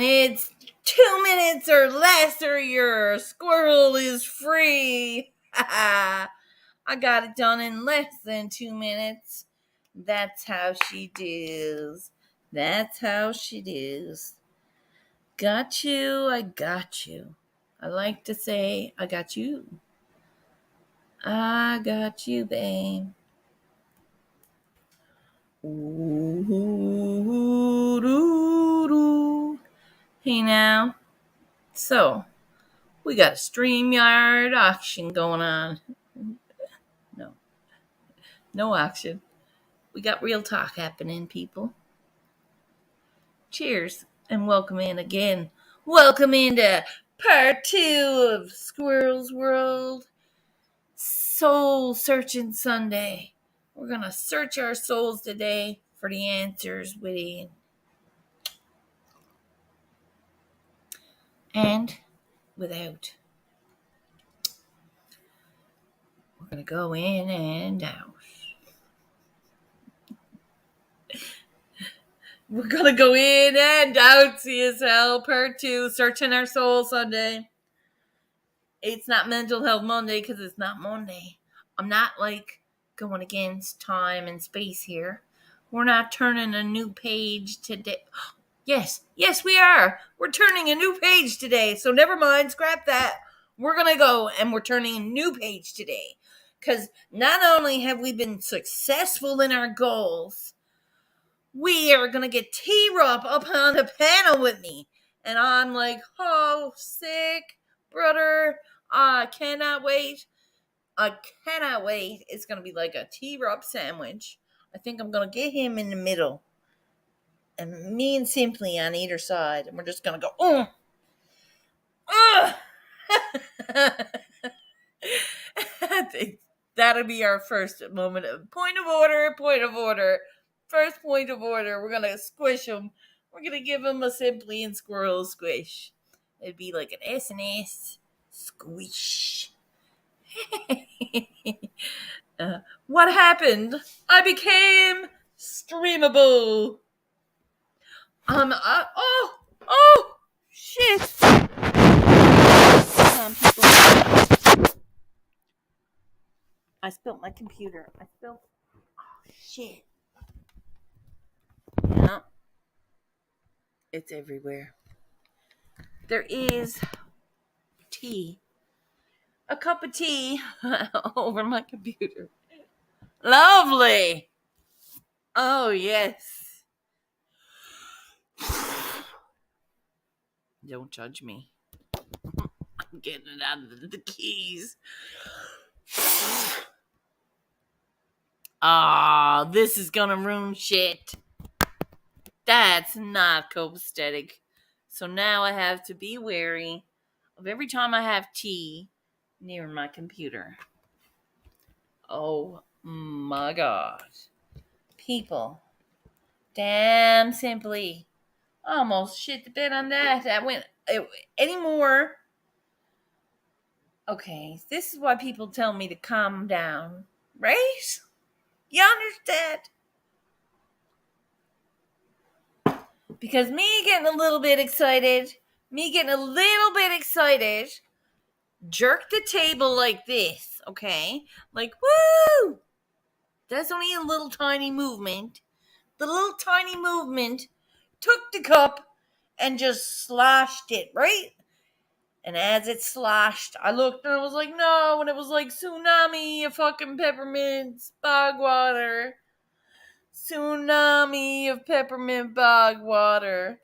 and it's 2 minutes or less or your squirrel is free. I got it done in less than 2 minutes. That's how she does. That's how she does. Got you, I got you. I like to say, I got you. I got you, babe. Ooh, hey now. So, we got a StreamYard auction going on. No auction. We got real talk happening, people. Cheers and welcome in again. Welcome into part 2 of Squirrel's World Soul Searching Sunday. We're going to search our souls today for the answers within. And without. We're going to go in and out. We're going to go in and out, CSL, part 2, Searching Our Soul Sunday. It's not Mental Health Monday because it's not Monday. I'm not like going against time and space here. We're not turning a new page today. Yes, we are. We're turning a new page today. So never mind, scrap that. We're going to go and we're turning a new page today. Because not only have we been successful in our goals, we are going to get T-Rup up on the panel with me. And I'm like, oh, sick, brother. I cannot wait. It's going to be like a T-Rup sandwich. I think I'm going to get him in the middle. And me and Simply on either side. And we're just going to go, I think that'll be our first moment of point of order. First point of order. We're going to squish him. We're going to give him a Simply and Squirrel squish. It'd be like an S&S squish. What happened? I became streamable. Shit. Hold on, people. I spilled my computer. Shit. Yeah. It's everywhere. There is tea. A cup of tea over my computer. Lovely. Oh, yes. Don't judge me. I'm getting it out of the keys. This is gonna ruin shit. That's not copacetic. So now I have to be wary of every time I have tea near my computer. Oh my god. People. Damn Simply. Almost shit the bed on that. Anymore. Okay, this is why people tell me to calm down. Right? You understand? Because me getting a little bit excited, jerk the table like this, okay? Like, woo! That's only a little tiny movement. The little tiny movement took the cup and just sloshed it, right? And as it sloshed, I looked and I was like, no, and it was like tsunami of fucking peppermint bog water. Tsunami of peppermint bog water.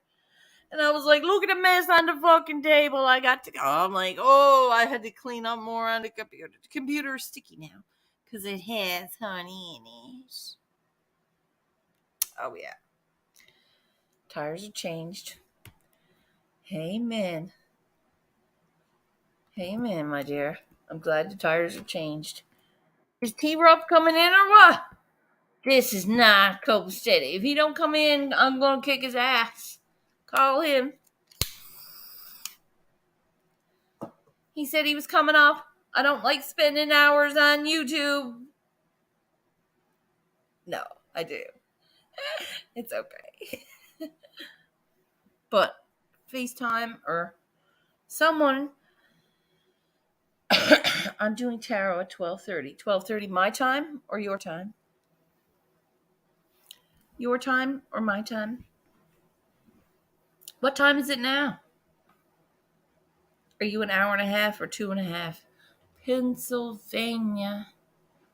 And I was like, look at the mess on the fucking table. I got to go. I'm like, I had to clean up more on the computer. The computer's sticky now because it has honey in it. Oh, yeah. Tires are changed. Amen, my dear. I'm glad the tires are changed. Is T-Rup coming in or what? This is not copacetic. If he don't come in, I'm going to kick his ass. Call him. He said he was coming up. I don't like spending hours on YouTube. No, I do. It's okay. But FaceTime or someone. I'm doing tarot at 12:30. 12:30 my time or your time? Your time or my time? What time is it now? Are you an hour and a half or 2.5? Pennsylvania.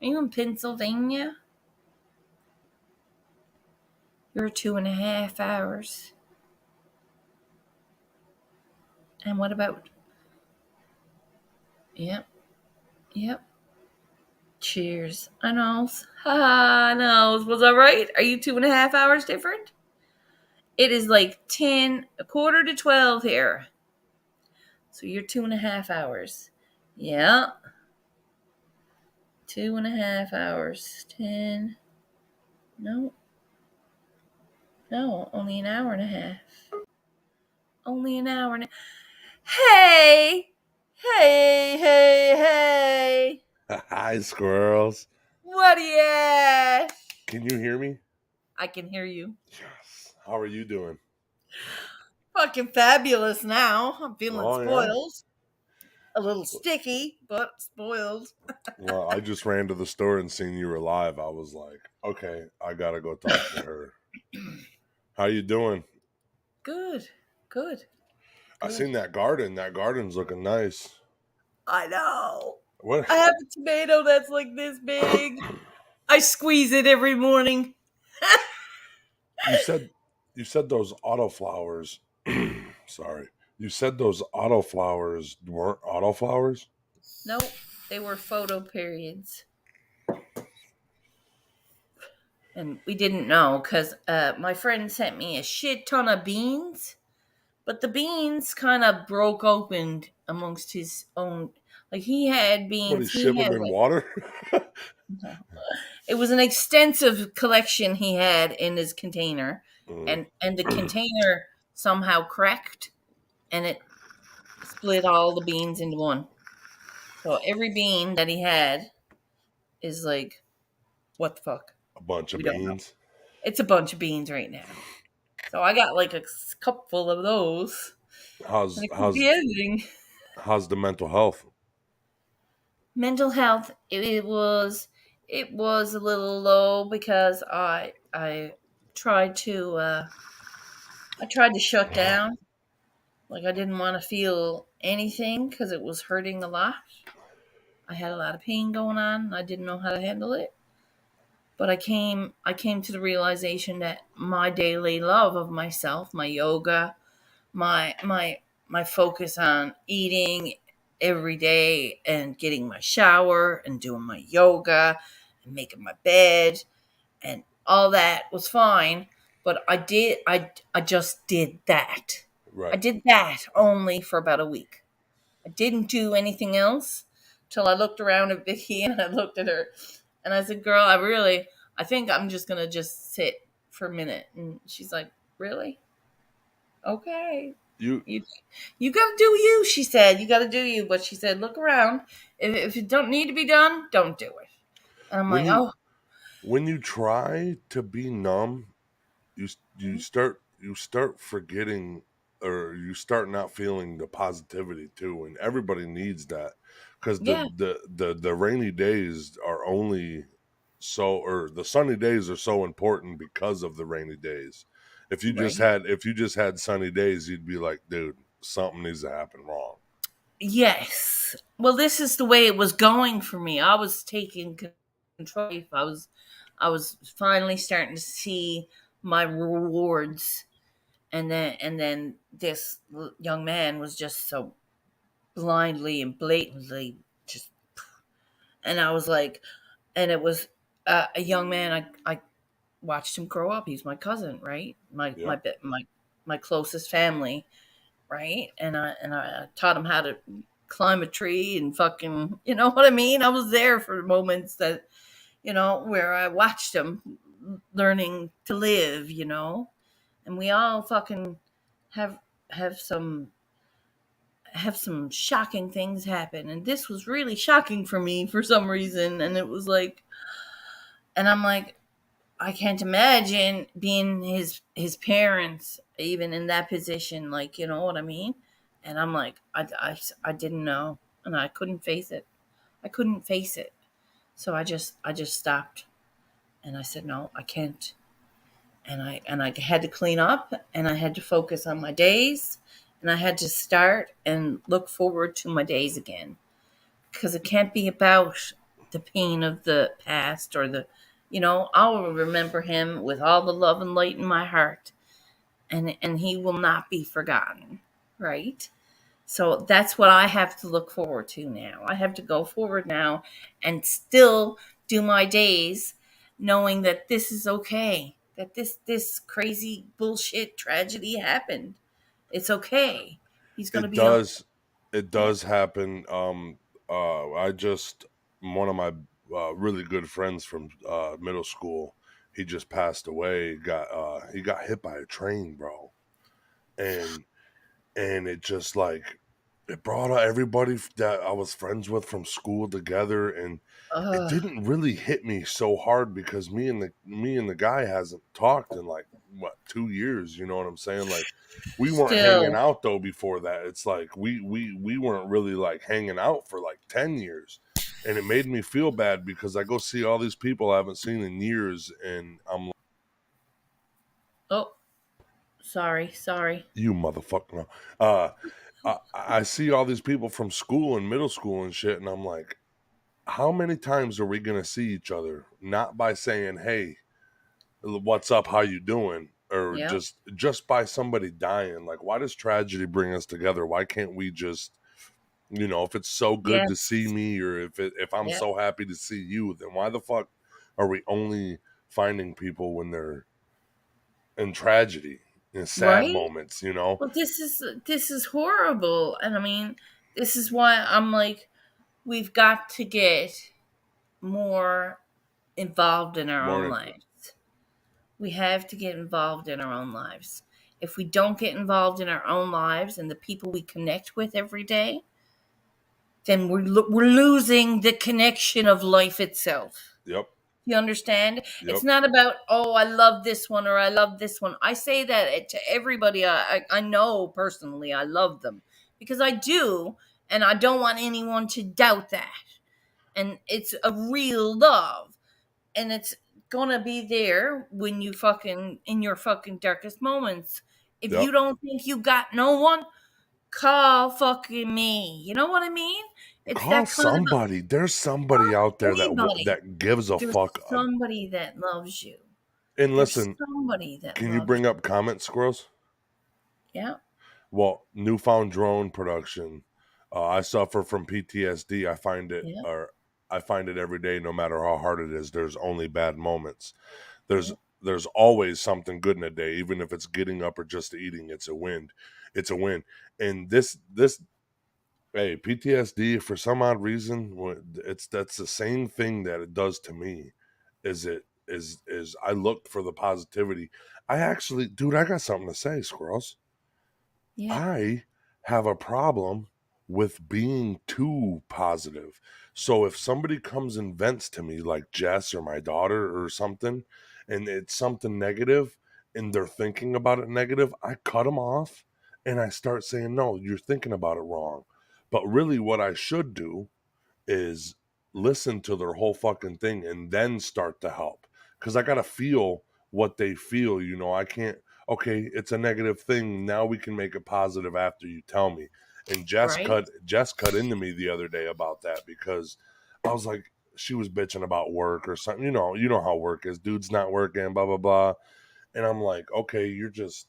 Are you in Pennsylvania? You're 2.5 hours. And what about? Yep, yep. Cheers. I know. I know. Was I right? Are you 2.5 hours different? It is like 10, a quarter to 12 here. So you're 2.5 hours. Yeah. 2.5 hours. 10. No. No, only an hour and a half. Only an hour and a Hey! Hey, hey, hey! Hi, squirrels. What are you at? Can you hear me? I can hear you. Yes. How are you doing? Fucking fabulous now. I'm feeling Oh, yeah? spoiled. A little sticky, but spoiled. Well, I just ran to the store and seen you were live. I was like, okay, I gotta go talk to her. How you doing? Good, good, I good. seen that garden. That garden's looking nice. I know. What? I have a tomato that's like this big. I squeeze it every morning. you said you said those autoflowers. Sorry. You said those autoflowers weren't autoflowers? Nope, they were photo periods. And we didn't know because my friend sent me a shit ton of beans, but the beans kind of broke open amongst his own. Like he had What, he beans, shiv he them had in like water? it was an extensive collection he had in his container, Mm. and the container somehow cracked, and it split all the beans into one. So every bean that he had is like, what the fuck? A bunch of We don't know. beans. It's a bunch of beans right now. So I got like a cupful of those, and How's it could how's be anything. how's the mental health? Mental health. It was a little low because I tried to I tried to shut down. Like I didn't want to feel anything because it was hurting a lot. I had a lot of pain going on, and I didn't know how to handle it. But I came to the realization that my daily love of myself, my yoga, my focus on eating every day and getting my shower and doing my yoga and making my bed and all that was fine, but I just did that. I Right. did that only for about a week. I didn't do anything else till I looked around at Vicky and I looked at her and I said, "Girl, I think I'm just gonna just sit for a minute." And she's like, "Really? Okay. You You you gotta do you," she said. "You gotta do you." But she said, "Look around. If it don't need to be done, don't do it." And I'm when like, you "Oh, when you try to be numb, you start forgetting, or you start not feeling the positivity too, and everybody needs that, because yeah, the rainy days are only so, or the sunny days are so important because of the rainy days. right." If you just had sunny days, you'd be like, dude, something needs to happen wrong. Yes. Well, this is the way it was going for me. I was taking control. I was finally starting to see my rewards, and then this young man was just so blindly and blatantly just, and I was like, and it was a young man. I watched him grow up. He's my cousin, right? My my Yep. bit- my my closest family, right? And I taught him how to climb a tree and fucking, you know what I mean? I was there for moments that, where I watched him learning to live, and we all fucking have have some have some shocking things happen, and this was really shocking for me for some reason, and it was like, and I'm like, I can't imagine being his parents even in that position, like, you know what I mean? And I'm like, I didn't know, and I couldn't face it. I couldn't face it. So I just stopped, and I said, no, I can't. And I had to clean up, and I had to focus on my days, and I had to start and look forward to my days again, because it can't be about the pain of the past or the, I'll remember him with all the love and light in my heart, and he will not be forgotten, right? So that's what I have to look forward to now. I have to go forward now and still do my days knowing that this is okay, that this crazy bullshit tragedy happened. It's okay. He's going to It be okay. does. It Yeah. does happen. I just one of my really good friends from middle school. He just passed away. He got hit by a train, bro, and it just like it brought everybody that I was friends with from school together, and it Ugh. didn't really hit me so hard because me and the guy hasn't talked in like what 2 years. You know what I'm saying? Like we weren't hanging Still. out though before that. It's like we weren't really like hanging out for like 10 years, and it made me feel bad because I go see all these people I haven't seen in years, and I'm like, Oh, sorry. you motherfucker. No. I see all these people from school and middle school and shit, and I'm like, how many times are we gonna see each other? Not by saying, "Hey, what's up? How you doing?" Or Yeah. just by somebody dying. Like, why does tragedy bring us together? Why can't we just, if it's so good to see Yes. me, or if I'm Yeah. so happy to see you, then why the fuck are we only finding people when they're in tragedy, in sad Right? moments? You know, Well, this is horrible, and I mean, this is why I'm like, we've got to get more involved in our own morning. lives. We have to get involved in our own lives. If we don't get involved in our own lives and the people we connect with every day, then we're losing the connection of life itself. Yep, You understand? It's yep. not about, oh, I love this one or I love this one. I say that to everybody I know personally. I love them because I do, and I don't want anyone to doubt that. And it's a real love, and it's gonna be there when you fucking in your fucking darkest moments. If Yep. you don't think you got no one, call fucking me. You know what I mean? It's Call that kind of somebody. There's somebody out there that anybody. that gives a There's fuck. somebody that loves you. And There's listen, somebody that can you loves bring you. up comment squirrels? Yeah. Well, newfound drone production. I suffer from PTSD. Yeah. I find it every day, no matter how hard it is. There's only bad moments. There's Yeah. there's always something good in a day, even if it's getting up or just eating. It's a win. It's a win. And this hey, PTSD for some odd reason, that's the same thing that it does to me. Is I look for the positivity. I actually, dude, I got something to say, squirrels. Yeah. I have a problem with being too positive. So if somebody comes and vents to me, like Jess or my daughter or something, and it's something negative and they're thinking about it negative, I cut them off and I start saying, no, you're thinking about it wrong. But really, what I should do is listen to their whole fucking thing and then start to help. Because I got to feel what they feel. I can't, okay, it's a negative thing. Now we can make it positive after you tell me. And Right. Jess cut into me the other day about that because I was like, she was bitching about work or something. You know how work is. Dude's not working, blah, blah, blah. And I'm like, okay, you're just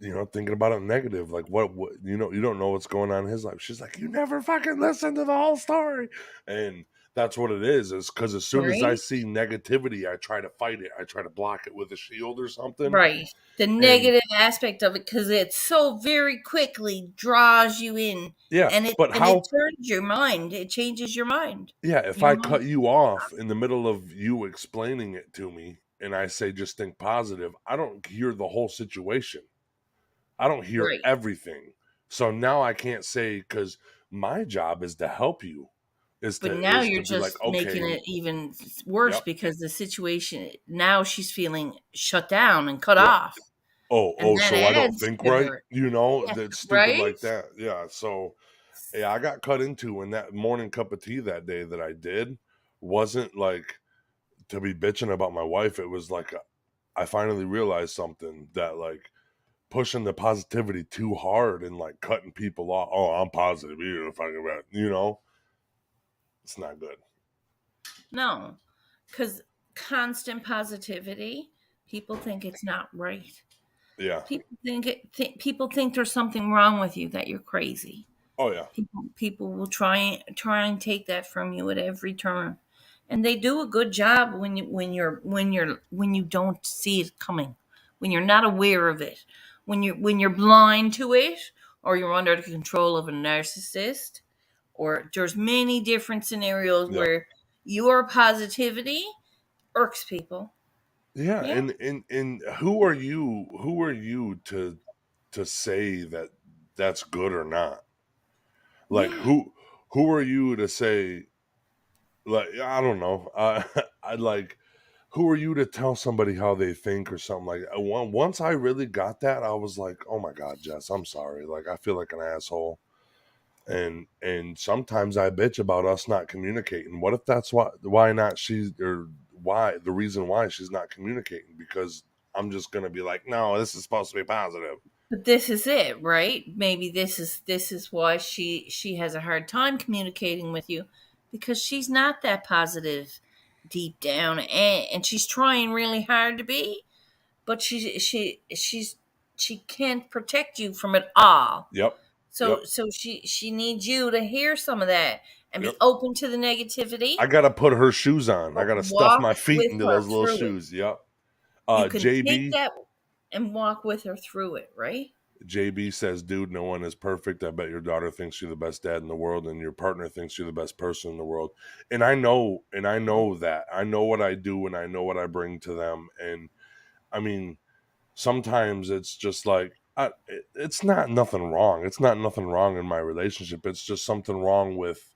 thinking about it negative. Like what you don't know what's going on in his life. She's like, you never fucking listen to the whole story. And that's what it is because as soon as I Right. see negativity, I try to fight it. I try to block it with a shield or something. Right. The And negative aspect of it, because it so very quickly draws you in, yeah, and it but and it how turns your mind. It changes your mind. yeah, if Your I cut mind. you off in the middle of you explaining it to me and I say just think positive, I don't hear the whole situation. I don't hear Right. everything. So now I can't say because my job is to help you. is But to now is you're to be like, just making okay, it even worse yep, because the situation now she's feeling shut down and cut yep. off. And Oh, that so I don't adds think to right, her. Yeah, that's stupid right? like that. Yeah. So yeah, I got cut into, and that morning cup of tea that day that I did wasn't like to be bitching about my wife. It was like I finally realized something that like pushing the positivity too hard and like cutting people off. Oh, I'm positive. You know, fucking about, it's not good. No, because constant positivity, people think it's not right. Yeah. People think there's something wrong with you, that you're crazy. Oh yeah. People will try and take that from you at every turn, and they do a good job when you don't see it coming, when you're not aware of it, when you're blind to it, or you're under the control of a narcissist, or there's many different scenarios Yep. where your positivity irks people. Yeah. Yeah. And who are you to say that that's good or not? Like Yeah. who are you to say, like, I don't know. I like, who are you to tell somebody how they think or something like that? Once I really got that, I was like, oh my god, Jess, I'm sorry. Like I feel like an asshole. And sometimes I bitch about us not communicating. What if that's why not she, or why the reason why she's not communicating? Because I'm just gonna be like, no, this is supposed to be positive. But this is it, right? Maybe this is why she has a hard time communicating with you, because she's not that positive deep down, and she's trying really hard to be, but she can't protect you from it all. Yep. Yep. So she needs you to hear some of that and Yep. be open to the negativity, I gotta put her shoes on. I but gotta stuff walk my feet with into her those little through it. shoes. Yep. You can take JB that and walk with her through it, right? JB says, dude, no one is perfect. I bet your daughter thinks you're the best dad in the world and your partner thinks you're the best person in the world. And I know that. I know what I do and I know what I bring to them. And I mean, sometimes it's just like, it's not nothing wrong. It's not nothing wrong in my relationship. It's just something wrong with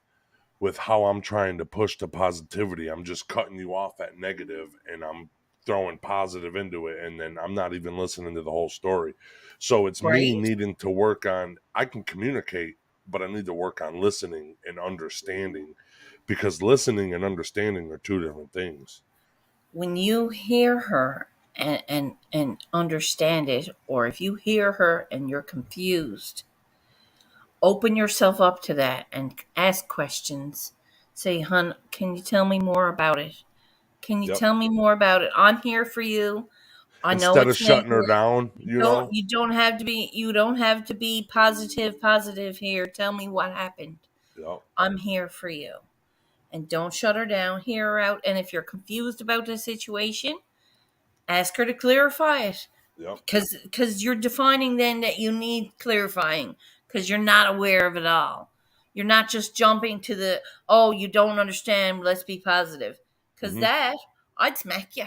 how I'm trying to push to positivity. I'm just cutting you off at negative and I'm throwing positive into it, and then I'm not even listening to the whole story. So it's me Right? needing to work on, I can communicate, but I need to work on listening and understanding, because listening and understanding are two different things. When you hear her and understand it, or if you hear her and you're confused, open yourself up to that and ask questions. Say, hun, can you tell me more about it? Can you Yep. tell me more about it? I'm here for you. I know Instead of it's shutting her negative. down, You don't have to be, positive here. Tell me what happened. Yep. I'm here for you. And don't shut her down. Hear her out. And if you're confused about the situation, ask her to clarify it, Yep. because you're defining then that you need clarifying, because you're not aware of it all. You're not just jumping to the, oh, you don't understand, let's be positive, because Hmm. that, I'd smack you.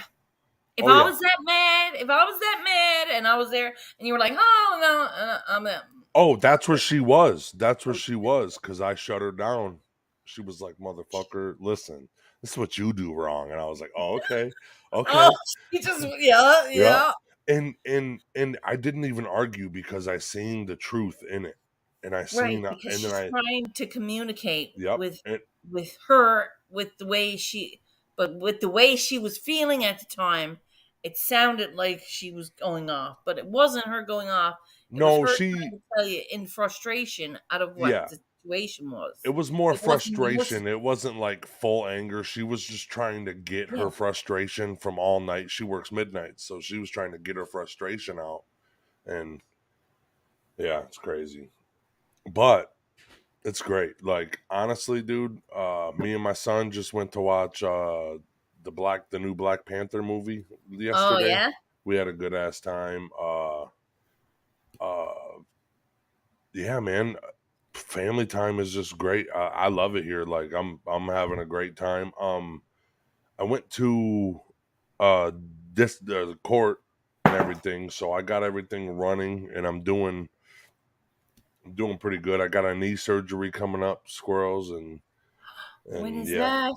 If Oh I yeah. was that mad, and I was there and you were like, oh no, I'm a, Oh, that's where she was. That's where she was, because I shut her down. She was like, motherfucker, listen, this is what you do wrong. And I was like, oh, okay. oh, Okay. she just, yeah, Yeah. yeah. And I didn't even argue because I seen the truth in it. And I Right, seen because and then she's I trying to communicate yep. And with her, with the way she, but with the way she was feeling at the time, it sounded like she was going off, but it wasn't her going off. It was no, her she trying to tell you in frustration out of what yeah. the situation It was. was more It wasn't frustration. It wasn't like full anger. She was just trying to get yeah, her frustration from all night. She works midnight, so she was trying to get her frustration out. And yeah, it's crazy. But it's great. Like honestly, dude, me and my son just went to watch the new Black Panther movie oh yesterday. yeah, We had a good ass time. Uh yeah, man. Family time is just great. I love it here. Like I'm having a great time. I went to uh this the court and everything, so I got everything running and I'm doing pretty good. I got a knee surgery coming up, squirrels, and And When is yeah,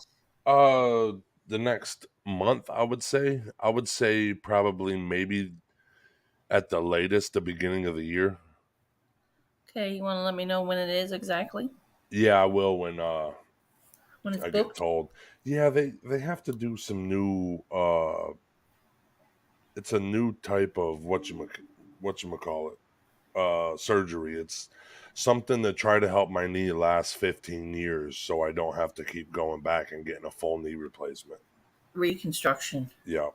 that? the next month, I would say. I would say probably maybe at the latest, the beginning of the year. Okay, you want to let me know when it is exactly? Yeah, I will when When it's I get booked? told. Yeah, they have to do some new it's a new type of whatchamacallit surgery. It's something to try to help my knee last 15 years so I don't have to keep going back and getting a full knee replacement. Reconstruction Yeah.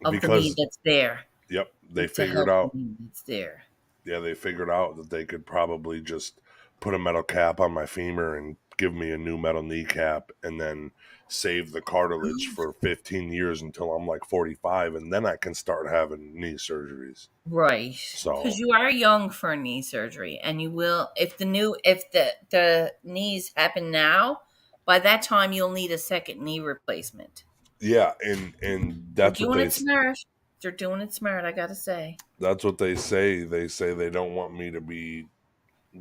of the knee Because that's there. yep, they It's to figured help the out knee that's there. yeah, they figured out that they could probably just put a metal cap on my femur and give me a new metal kneecap and then save the cartilage for 15 years until I'm like 45 and then I can start having knee surgeries. Right. Because So, you are young for knee surgery, and you will if the knees happen now, by that time you'll need a second knee replacement. yeah, and They're doing it smart. They're doing it smart, I gotta say. that's what they say. They say they don't want me to be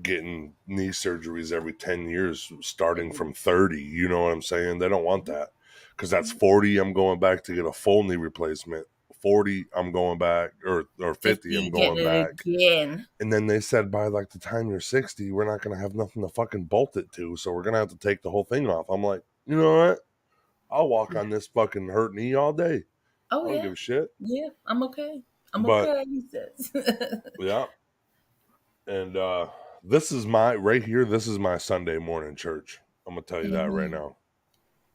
getting knee surgeries every 10 years starting from 30. You know what I'm saying? They don't want that because that's 40. I'm going back to get a full knee replacement. 40, I'm going back, or 50, 50, I'm getting going it back. again. And then they said by like the time you're 60, we're not going to have nothing to fucking bolt it to. So we're going to have to take the whole thing off. I'm like, you know what? I'll walk on this fucking hurt knee all day. Oh I don't yeah. give a shit. Yeah, I'm okay. I'm But okay, he says. yeah. And this is my right here. This is my Sunday morning church. I'm gonna tell you that right Amen. now.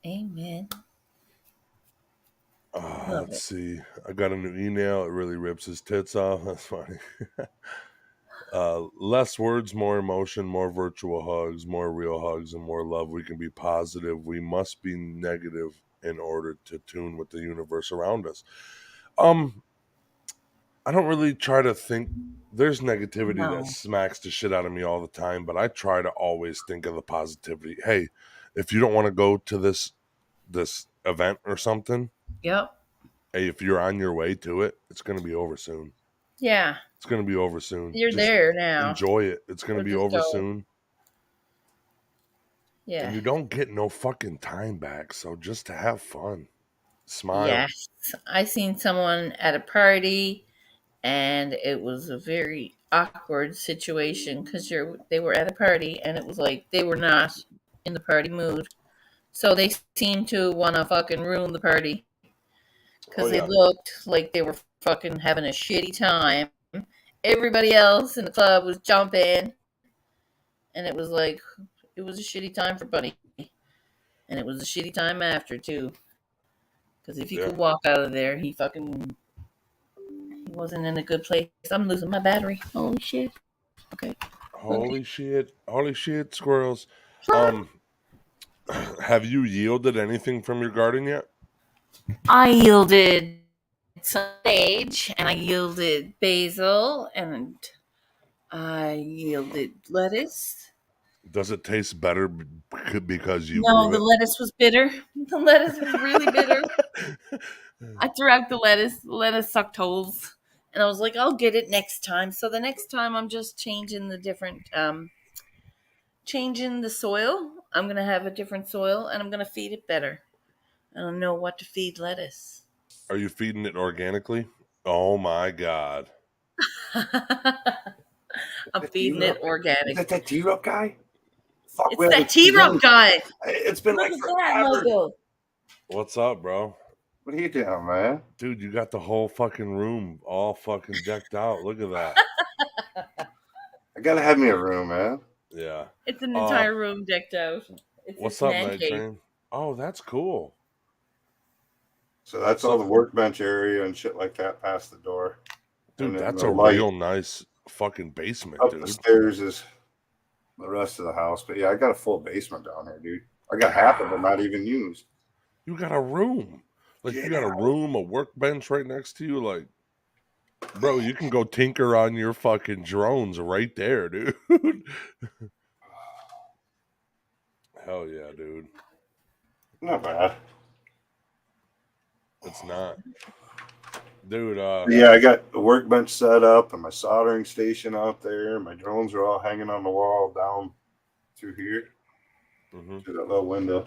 Amen. Love Let's it. see. I got a new email. It really rips his tits off. That's funny. Less words, more emotion, more virtual hugs, more real hugs, and more love. We can be positive. We must be negative in order to tune with the universe around us. Um, I don't really try to think. There's negativity that No. smacks the shit out of me all the time, but I try to always think of the positivity. Hey, if you don't want to go to this event or something, Yep. hey, if you're on your way to it, it's going to be over soon. Yeah. It's going to be over soon. You're Just there now. enjoy it. It's going So to be just over go. soon. And Yeah. you don't get no fucking time back. So just to have fun, smile. Yes. I seen someone at a party, and it was a very awkward situation because they were at a party, and it was like they were not in the party mood. So they seemed to want to fucking ruin the party Oh, because they yeah. looked like they were fucking having a shitty time. Everybody else in the club was jumping, and it was like it was a shitty time for Bunny, and it was a shitty time after too. Because if he Yeah. could walk out of there, he wasn't in a good place. I'm losing my battery. Holy shit. Okay. Okay. Holy shit. Holy shit, squirrels. Um, have you yielded anything from your garden yet? I yielded sage, and I yielded basil, and I yielded lettuce. Does it taste better because you No, grew the it? lettuce was bitter. The lettuce was really bitter. I threw out the lettuce. The lettuce sucked holes. And I was like, I'll get it next time. So the next time I'm just changing the soil. I'm gonna have a different soil and I'm gonna feed it better. I don't know what to feed lettuce. Are you feeding it organically? Oh my god. I'm That feeding it T-Rup? Is organic. that T-Rup guy? Fuck, we It's haven't that seen T Rump him. guy. It's been Look like at that forever. logo. What's up, bro? What are you doing, man? Dude, you got the whole fucking room all fucking decked out. Look at that. I gotta have me a room, man. Yeah. It's an entire room decked out. It's What's his up, man Night cave. Train? Oh, that's cool. So that's all the workbench area and shit like that past the door. Dude, And then that's the a light real nice fucking basement, up dude. the stairs is the rest of the house. But yeah, I got a full basement down here, dude. I got half of it not even used. You got a room. Like, you got a room, a workbench right next to you. Like, bro, you can go tinker on your fucking drones right there, dude. Hell yeah, dude. Not bad. It's not. Dude, But yeah, I got the workbench set up and my soldering station out there. My drones are all hanging on the wall down through here. mhm. Through that little window.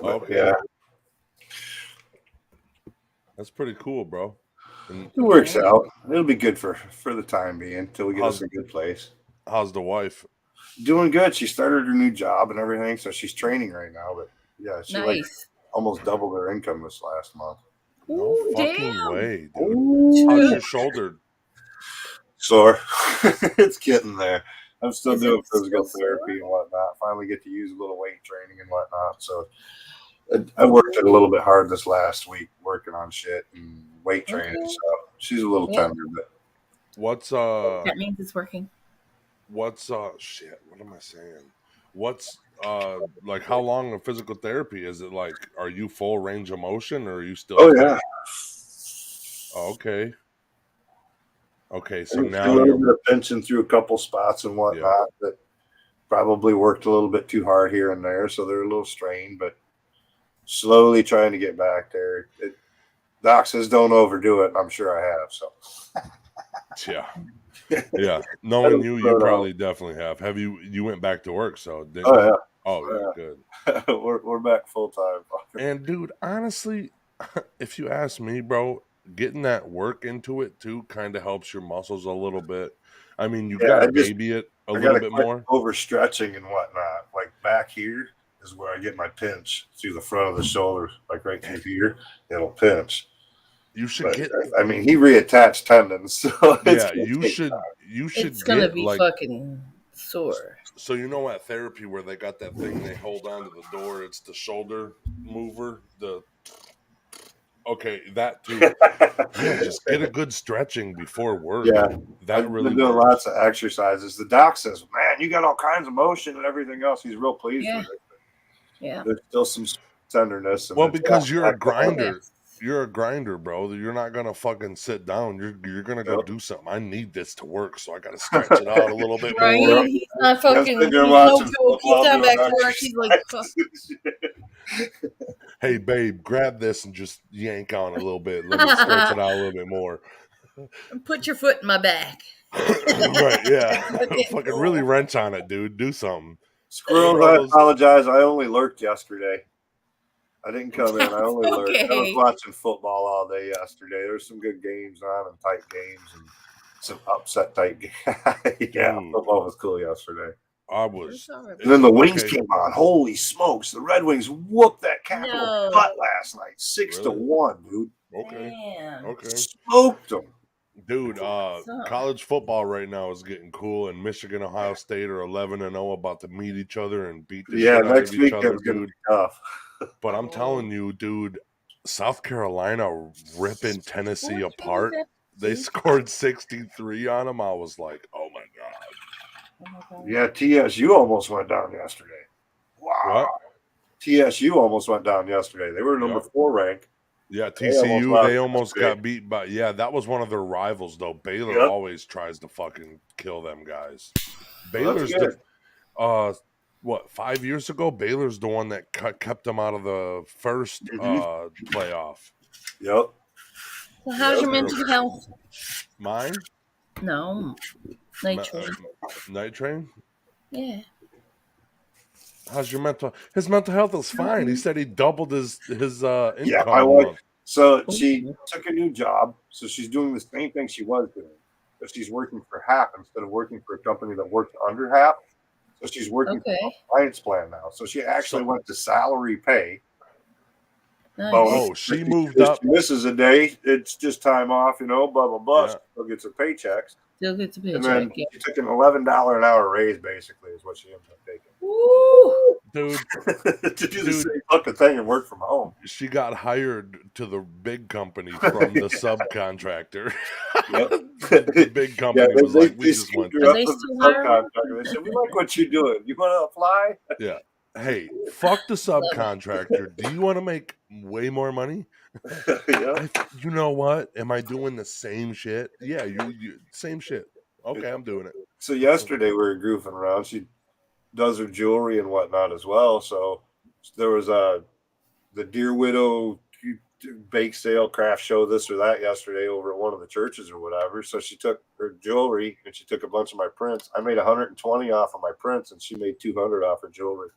But, Okay. yeah, That's pretty cool, bro. And it works out. It'll be good for the time being until we get us How's- a good place. how's the wife? Doing good. She started her new job and everything, so she's training right now. But yeah, she like Nice. almost doubled her income this last month. No Ooh, fucking damn. way, dude. How's Dude. your shoulder? Sore. It's getting there. I'm still Is it doing physical still therapy sore? and whatnot. Finally get to use a little weight training and whatnot. So I worked it a little bit hard this last week, working on shit and weight training. Okay. So she's a little Yeah. tender, but What's That means it's working. shit, what am I saying? What's like how long of physical therapy is it? Like, are you full range of motion or are you still oh yeah. Oh, okay. Okay, so And a now little you're bit of pinching through a couple spots and whatnot that probably worked a little bit too hard here and there, so they're a little strained, but slowly trying to get back there. Doc says don't overdo it, and I'm sure I have. So yeah. Yeah. Knowing you probably definitely have. Have you went back to work, so didn't Oh you? yeah. Oh yeah, good. we're back full time. And dude, honestly, if you ask me, bro, getting that work into it too kind of helps your muscles a little bit. I mean, you Yeah, gotta I just- baby it a I little gotta bit quit more. overstretching and whatnot. Like back here is where I get my pinch through the front of the shoulder, like right through here. It'll pinch. You should But, get I mean, he reattached tendons, so it's yeah, gonna you take should time. you should It's gonna get be like fucking sore. so you know at therapy where they got that thing they hold onto the door, it's the shoulder mover, the okay, that too. Yeah, just get a good stretching before work. Yeah, that I've really been doing works. lots of exercises. The doc says, "Man, you got all kinds of motion and everything else." He's real pleased Yeah. with it. Yeah. There's still some tenderness. And Well, it's because not you're a back to normal. grinder. You're a grinder, bro. You're not gonna fucking sit down. You're gonna go Yep. do something. I need this to work, so I gotta stretch it out a little bit Right? more. He's not I'm fucking. sitting He's there no watching joke. football, He's not doing back to work. He's like, fuck. exercises. Hey, babe, grab this and just yank on it a little bit. Let me stretch it out a little bit more. Put your foot in my back. Right? Yeah. Okay, Fucking cool. really wrench on it, dude. Do something. Squirrels, Bro, I those- apologize. I only lurked yesterday. I didn't come in. I only lurked. I was Okay. watching football all day yesterday. There were some good games on and tight games and some upset tight games. Yeah, Dude. football was cool yesterday. I was. And then the Wings Okay. came on. Holy smokes. The Red Wings whooped that Capital No. butt last night. 6-1, dude. Okay. Damn. Okay. Smoked them. Dude, Sucks. college football right now is getting cool, and Michigan, Ohio State are 11-0, about to meet each other and beat the Yeah, shit out next of each other, weekend's going to dude. be tough. But I'm telling you, dude, South Carolina ripping Tennessee What apart. was They scored 63 on them. I was like, oh my god. that? Oh my God. Yeah, TSU almost went down yesterday. Wow. What? TSU almost went down yesterday. They were number Yep. 4 ranked. Yeah, They almost TCU, lost they almost yesterday. got beat by. Yeah, that was one of their rivals, though. Baylor Yep. always tries to fucking kill them guys. Well, Baylor's that's good. what, 5 years ago? Baylor's the one that kept them out of the first Mhm. playoff. Yep. So how's your Yeah. mental health? Mine? No. Night train. Night Train? Yeah. How's your mental? His mental health is fine. He said he doubled his income. Yeah, my wife. So she took a new job. So she's doing the same thing she was doing, but she's working for HAP instead of working for a company that worked under HAP. So she's working for Okay. a compliance plan now. So she actually went to salary pay. Nice. bonus. Oh, she moved If up. she misses a day, it's just time off, blah blah blah. Yeah. She'll get some paychecks. Still gets a And then paycheck. Yeah. she took an $11 an hour raise, basically, is what she ended up taking. Woo! Dude, To do the Dude. same fucking thing and work from home. she got hired to the big company from the subcontractor. Yep. The big company was like, we just scooped went. her Are up they with still the hiring? subcontractor. They said, "We like what you're doing. You want to apply?" Hey, fuck the subcontractor. Do you want to make way more money? Yeah. You know what? Am I doing the same shit? Yeah, you same shit. Okay, I'm doing it. So yesterday we were goofing around. She does her jewelry and whatnot as well. So there was the Deer Widow bake sale, craft show, this or that yesterday over at one of the churches or whatever. So she took her jewelry and she took a bunch of my prints. I made 120 off of my prints and she made 200 off her jewelry.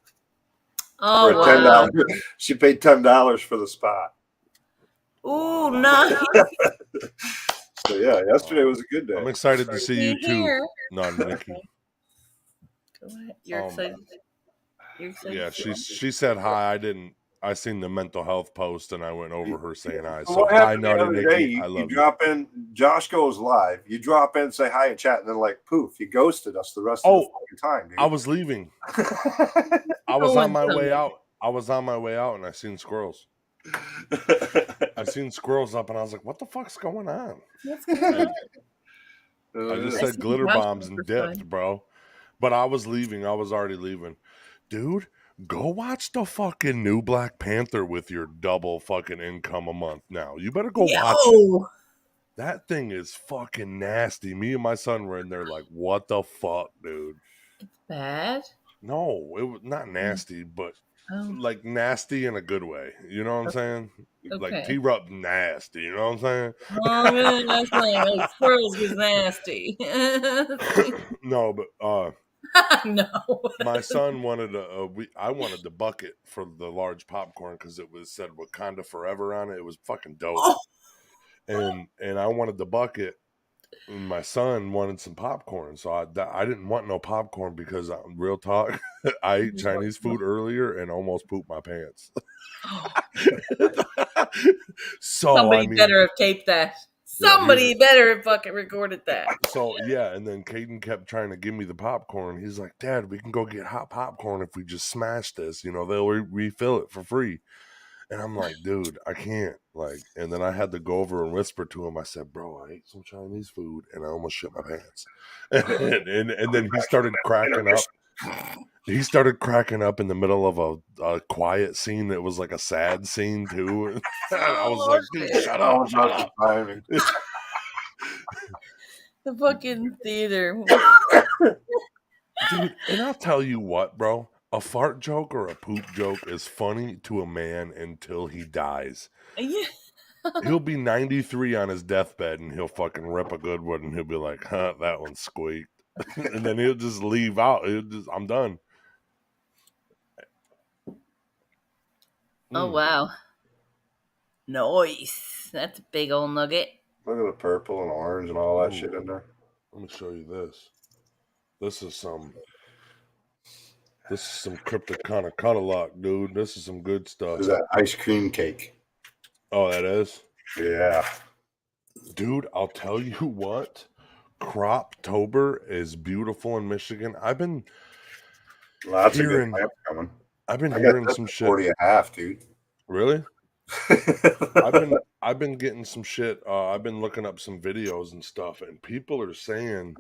Oh, for wow. $10. She paid $10 for the spot. Ooh, nice. So yeah, yesterday was a good day. I'm excited to see you too, Here. Nikki. Go ahead. You're excited. You're excited. Yeah, to see she said hi. I seen the mental health post and I went over her saying hi. So So what hi, happened the Naughty other Nikki. day? I You love you. drop in. Josh goes live. You drop in, say hi and chat, and then like poof, he ghosted us the rest of the fucking time. Dude. I was leaving. I was on my way out. I was on my way out and I seen squirrels. I seen squirrels up and I was like, what the fuck's going on? What's going on? I just I said see glitter Josh bombs the and first dipped, time. bro. But I was leaving. I was already leaving. Dude, go watch the fucking new Black Panther with your double fucking income a month now. You better go watch it. That thing is fucking nasty. Me and my son were in there like, what the fuck, dude? It's bad. No, it was not nasty, but Oh, like nasty in a good way. You know what I'm saying? Like okay. T-Rup nasty. You know what I'm saying? Oh, man, that's like squirrels get nasty. No, but No. my son wanted I wanted the bucket for the large popcorn because it was said Wakanda Forever on it. It was fucking dope. Oh. And I wanted the bucket. And my son wanted some popcorn, so I didn't want no popcorn because real talk, I ate Chinese food earlier and almost pooped my pants. So Somebody better have taped that. Somebody better have fucking recorded that. So yeah, and then Caden kept trying to give me the popcorn. He's like, "Dad, we can go get hot popcorn if we just smash this. You know, they'll refill it for free." And I'm like, "Dude, I can't." Like, and then I had to go over and whisper to him. I said, "Bro, I ate some Chinese food and I almost shit my pants." and then he started cracking up. He started cracking up in the middle of a quiet scene that was like a sad scene too. I was like, "Dude, shut up, shut up." The fucking theater. Dude, and I'll tell you what, bro. A fart joke or a poop joke is funny to a man until he dies. Yeah. He'll be 93 on his deathbed and he'll fucking rip a good one and he'll be like, huh, that one squeaked. And then he'll just leave out. I'm done. Oh, wow. Nice. That's a big old nugget. Look at the purple and orange and all that shit in there. Let me show you this. This is some Cryptoconacottalock, dude. This is some good stuff. Is that ice cream cake? Oh, that is? Yeah. Dude, I'll tell you what. Croptober is beautiful in Michigan. I've been Lots of good plants coming. I've been hearing some shit. 40 and a half, dude. Really? I've been getting some shit. I've been looking up some videos and stuff, and people are saying,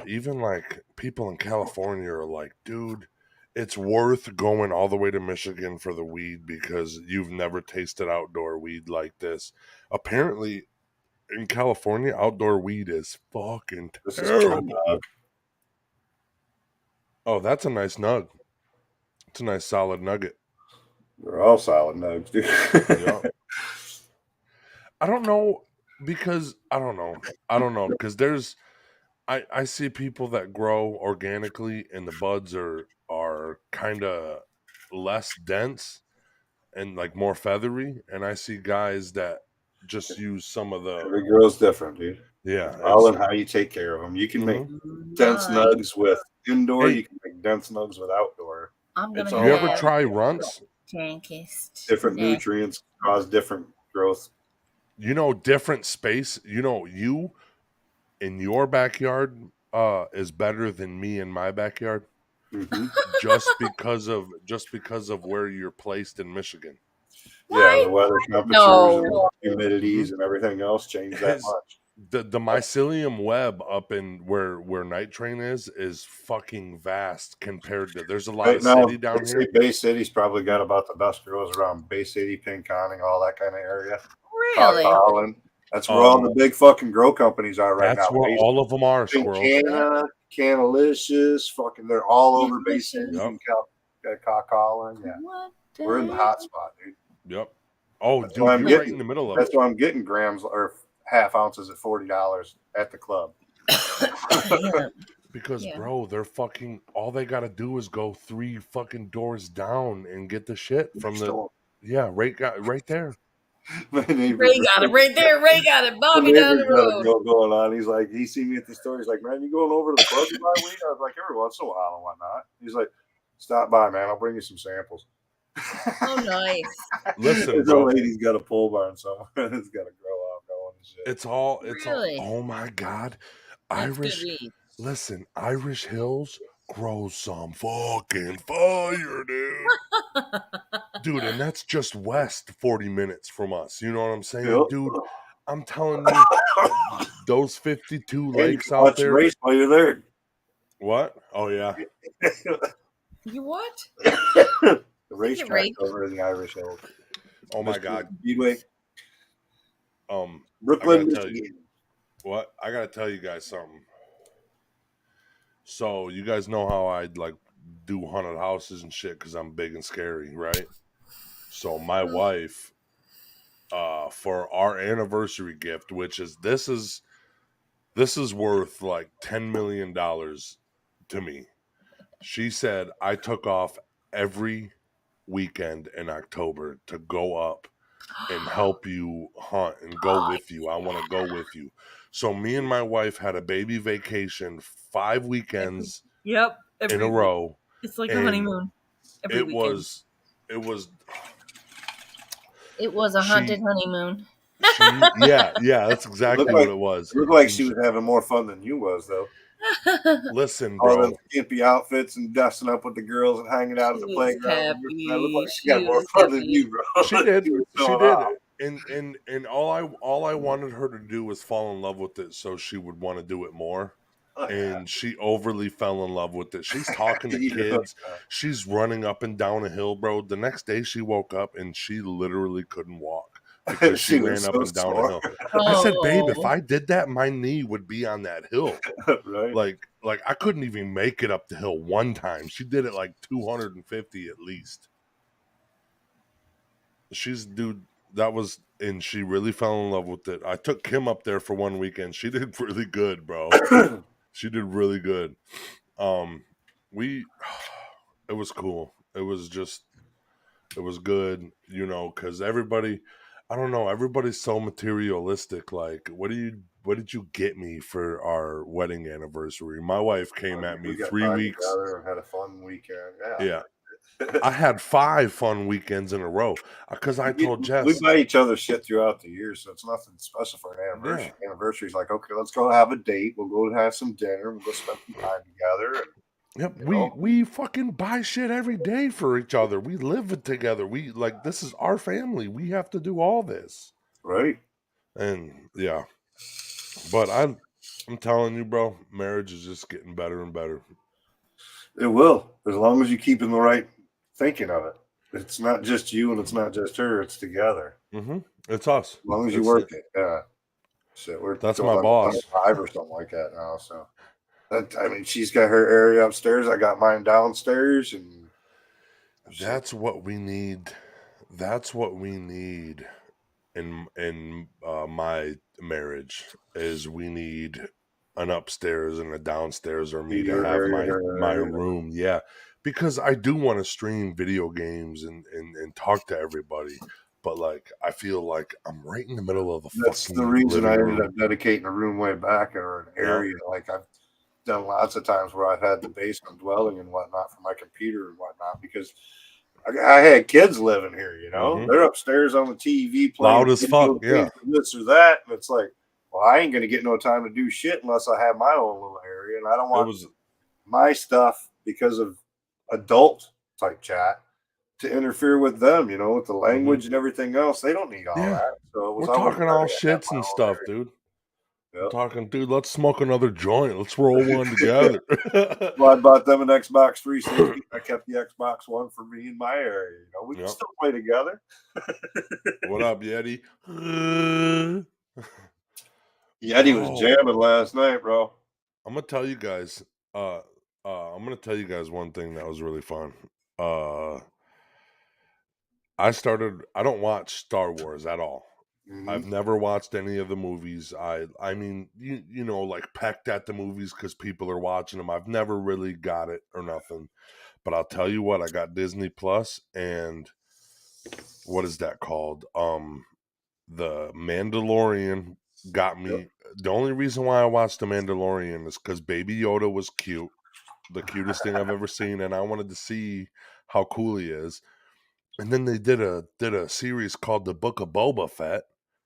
even like people in California are like, dude, it's worth going all the way to Michigan for the weed because you've never tasted outdoor weed like this. Apparently, in California, outdoor weed is fucking terrible. Oh, that's a nice nug. It's a nice solid nugget. They're all solid nugs, dude. Yeah. I don't know because I see people that grow organically and the buds are kind of less dense and like more feathery, and I see guys that just use some of the. Every girl's different, dude. Yeah, all in how you take care of them. You can make dense nugs with indoor. You can make dense nugs with outdoor. You ever try runts? Different nutrients cause different growth. You know, different space. You know, you in your backyard is better than me in my backyard. Mm-hmm. just because of where you're placed in Michigan. Yeah, the weather temperatures and humidities and everything else change that much. The mycelium web up in where Night Train is fucking vast compared to. There's a lot of city down here. Bay City's probably got about the best grows around Bay City, Pinconning, all that kind of area. Really? Holland. That's where all the big fucking grow companies are right now. That's where all of them are. Squirrels. Canalicious, fucking, they're all over Bay City and Holland. Yeah, we're in the hot spot, dude. Yep. Oh, dude, you're right in the middle of it. That's why I'm getting grams or half ounces at $40 at the club. Because, Yeah. bro, they're fucking. All they gotta do is go 3 fucking doors down and get the shit from the. Yeah, right there. My neighbor, Ray got it right there. Ray got it. my Bobby down neighbor's the got a road. deal going on. He's like, he seen me at the store. He's like, man, you going over to the club to buy weed? I was like, every once in a while and whatnot. He's like, stop by, man. I'll bring you some samples. Oh, nice. Listen, This bro. old lady's got a pole barn, so it's got to grow out going and shit. It's all. Really? Oh my god, That's good Irish. weed. Listen, Irish Hills grows some fucking fire, dude. Dude, and that's just west 40 minutes from us. You know what I'm saying, Yep. dude? I'm telling you, those 52 And lakes you can out watch the there. race while you're there. What? Oh yeah. You what? The racetrack race. over in the Irish Hills. Oh my god. Speedway. I Brooklyn, gotta tell you. Michigan. What? I gotta tell you guys something. So you guys know how I like do haunted houses and shit because I'm big and scary, right? So my wife, for our anniversary gift, which is this is worth like $10 million to me. She said I took off every weekend in October to go up and help you hunt and go with you. I want to go with you. So me and my wife had a baby vacation 5 weekends Yep. in a row. It's like a and honeymoon. Every it weekend. It was a haunted honeymoon. yeah, that's exactly what it was. It looked like she was having more fun than you was, though. Listen, All bro. them skimpy outfits and dusting up with the girls and hanging out at the playground. Happy. I look like she got more fun than you, bro. She did. She did. Out. And all I wanted her to do was fall in love with it, so she would want to do it more. And she overly fell in love with it. She's talking to kids. She's running up and down a hill, bro. The next day she woke up and she literally couldn't walk because she ran up and down a hill. I said, babe, if I did that, my knee would be on that hill. Right. Like I couldn't even make it up the hill one time. She did it like 250 at least. And she really fell in love with it. I took Kim up there for one weekend. She did really good, bro. She did really good. It was cool. It was good, because everybody, I don't know, everybody's so materialistic. Like, what did you get me for our wedding anniversary? My wife came at me 3 weeks. Had a fun weekend. Yeah. I had 5 fun weekends in a row because I told Jess. We buy each other shit throughout the year, so it's nothing special for an anniversary. Yeah. Anniversary is like, okay, let's go have a date. We'll go have some dinner. We'll go spend some time together. Yep, we fucking buy shit every day for each other. We live it together. We this is our family. We have to do all this. Right. And yeah. But I'm telling you, bro, marriage is just getting better and better. It will, as long as you keep in the right thinking of it. It's not just you and it's not just her. It's together. Mm-hmm. It's us. As long as you work it. Yeah. So that's my boss. 5 or something like that now. So she's got her area upstairs. I got mine downstairs, and that's what we need. That's what we need in my marriage is we need an upstairs and a downstairs, or me to have my room. Yeah, because I do want to stream video games and talk to everybody. But I feel like I'm right in the middle of the That's the reason I ended up dedicating a room way back or an area. Yeah. Like I've done lots of times where I've had the basement dwelling and whatnot for my computer and whatnot because I had kids living here, Mm-hmm. They're upstairs on the TV playing loud as fuck, yeah. This or that, and it's like, well, I ain't gonna get no time to do shit unless I have my own little area, and I don't want my stuff because of adult type chat to interfere with them, with the language and everything else. They don't need all that. So we're talking all shits and stuff, dude. Yep. We're talking, dude, let's smoke another joint. Let's roll one together. Well, I bought them an Xbox 360. I kept the Xbox One for me in my area. We can still play together. What up, Yeti? Yeti was jamming last night, bro. I'm gonna tell you guys. I'm gonna tell you guys one thing that was really fun. I don't watch Star Wars at all. Mhm. I've never watched any of the movies. I mean, you know, like pecked at the movies because people are watching them. I've never really got it or nothing. But I'll tell you what, I got Disney Plus, and what is that called? The Mandalorian got me. Yep. The only reason why I watched The Mandalorian is because Baby Yoda was cute, the cutest thing I've ever seen, and I wanted to see how cool he is. And then they did a series called The Book of Boba Fett,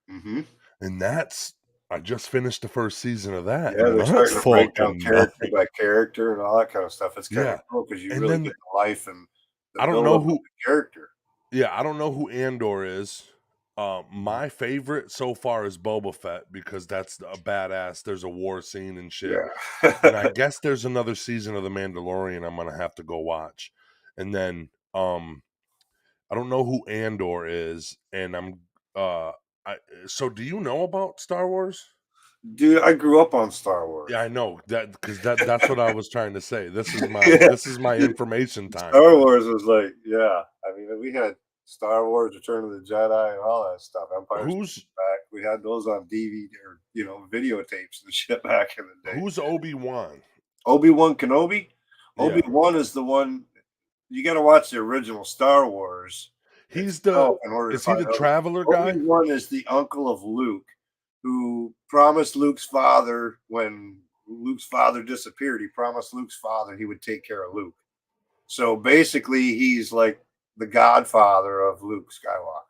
Mhm. and that's I just finished the first season of that, Yeah, and they're that's starting to break down fucking character nice. by character and all that kind of stuff. It's kind of Yeah, cool because you and really then get the life and the I don't build know up of who. the character. Yeah, I don't know who Andor is. My favorite so far is Boba Fett because that's a badass. There's a war scene and shit. And I Yeah. guess there's another season of The Mandalorian I'm gonna have to go watch. And then I don't know who Andor is, and uh I so do you know about Star Wars? Dude, I grew up on Star Wars. Yeah, I know that because that's what I was trying to say. Yeah. This is my Dude, information time. Star Wars was like, yeah. I mean, we had Star Wars, Return of the Jedi, and all that stuff. Empire Strikes Who's Back. We had those on DVD or videotapes and shit back in the day. who's Obi-Wan? Obi-Wan Kenobi. Yeah. Obi-Wan is the one you got to watch the original Star Wars He's itself in order to is he find the out. traveler guy? Obi-Wan is the uncle of Luke who promised Luke's father when Luke's father disappeared. He promised Luke's father he would take care of Luke. So basically, he's like the godfather of Luke Skywalker.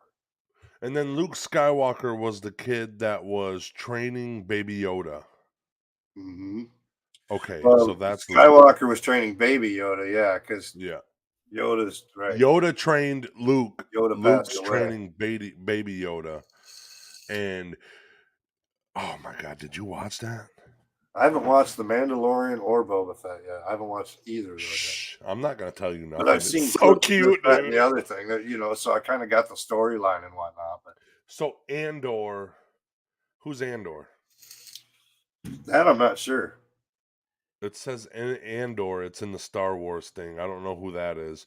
And then Luke Skywalker was the kid that was training Baby Yoda. Hmm. Okay, so Well, that's Luke. Skywalker was training Baby Yoda, yeah, because Yeah. Yoda's right. Yoda trained Luke. Yoda passed Luke's away. training baby Yoda. And oh my god, did you watch that? I haven't watched The Mandalorian or Boba Fett yet. I haven't watched either of those yet. Shh, I'm not gonna tell you But I've nothing. seen It's so clips of this, cute, that, and dude. the other thing that so I kind of got the storyline and whatnot. But So Andor, who's Andor? that I'm not sure. It says Andor. It's in the Star Wars thing. I don't know who that is,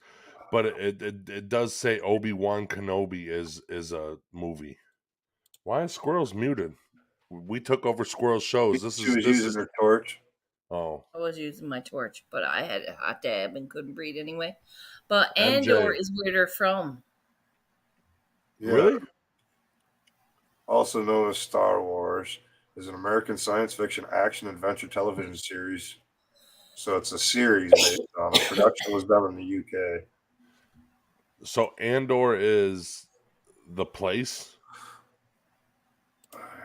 but it does say Obi-Wan Kenobi is a movie. Why is Squirrels muted? We took over Squirrel's shows. She was using her torch. Oh, I was using my torch, but I had a hot dab and couldn't breathe anyway. But Andor MJ. is where they're from. Yeah. Really? Also known as Star Wars, is an American science fiction action adventure television series. So it's a series based on it. Production was done in the UK. So Andor is the place.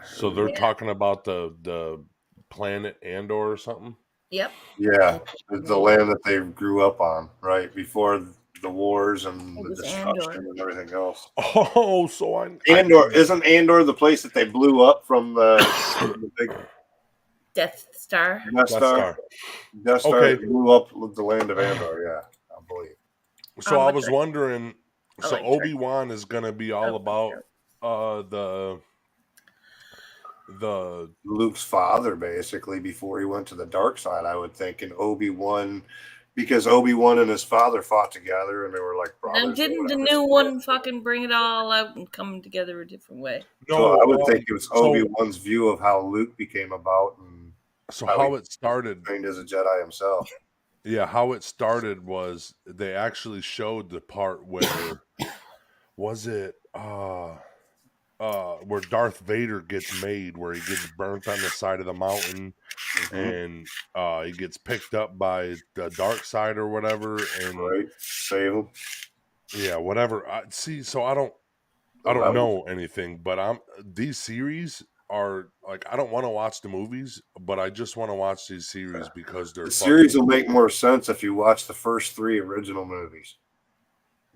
So they're Yeah. talking about the planet Andor or something. Yep. Yeah, the land that they grew up on, right before the wars and It the was destruction Andor. and everything else. Oh, so Andor isn't Andor the place that they blew up from the big Death Star. Death Star? Death Star Okay. that blew up the land of Andor. Yeah, I believe. So I like was that. wondering. I So like Obi-Wan is going to be all Oh, about sure. the Luke's father, basically, before he went to the dark side, I would think, and Obi-Wan, because Obi-Wan and his father fought together and they were like brothers. Now, or didn't the whatever. new one fucking bring it all out and come together a different way? So I would no. think it was Obi-Wan's view of how Luke became about and So how how he it started? trained as a Jedi himself. Yeah, how it started was they actually showed the part where was it where Darth Vader gets made, where he gets burnt on the side of the mountain and he gets picked up by the dark side or whatever, and Right, save him. yeah, whatever. So I don't know anything, but these series are like I don't want to watch the movies, but I just want to watch these series because they're The series fucking will make cool. more sense if you watch the first 3 original movies.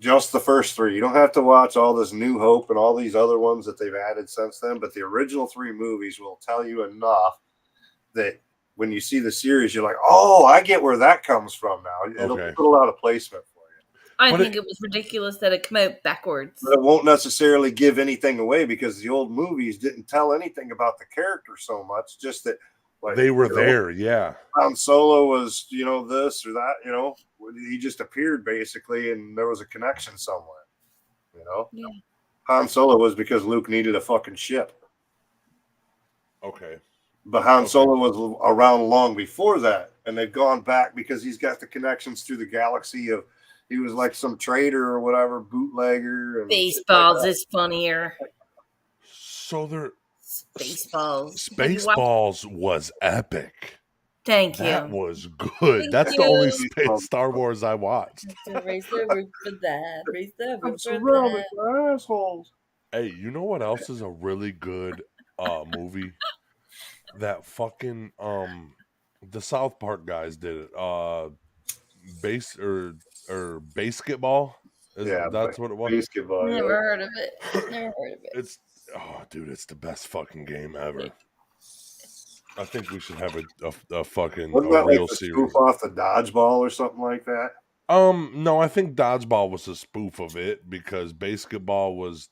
Just the first 3. You don't have to watch all this New Hope and all these other ones that they've added since then, but the original 3 movies will tell you enough that when you see the series, you're like, oh, I get where that comes from now. It'll Okay. put a lot of placement for you. I think it was ridiculous that it came out backwards. But it won't necessarily give anything away because the old movies didn't tell anything about the character so much, just that like they were there, yeah. Han Solo was, this or that, he just appeared basically and there was a connection somewhere, Yeah. Han Solo was because Luke needed a fucking ship. Okay. But Han Okay. Solo was around long before that, and they've gone back because he's got the connections through the galaxy of he was like some trader or whatever, bootlegger. And shit like Baseballs that. is funnier. So there, Spaceballs. Have you watched? Spaceballs was epic. Thank That you. was good. Thank That's the only you. Star Wars I watched. To raise the roof for that. Raise the I'm roof for surrounded that. by assholes. Hey, you know what else is a really good movie? That fucking the South Park guys did it. Base or basketball. Yeah, That's what it was. basketball. Never Yeah. heard of it. Never heard of it. It's dude, it's the best fucking game ever. I think we should have a fucking Wasn't that real like the series. spoof off the dodgeball or something like that? No, I think Dodgeball was a spoof of it because basketball was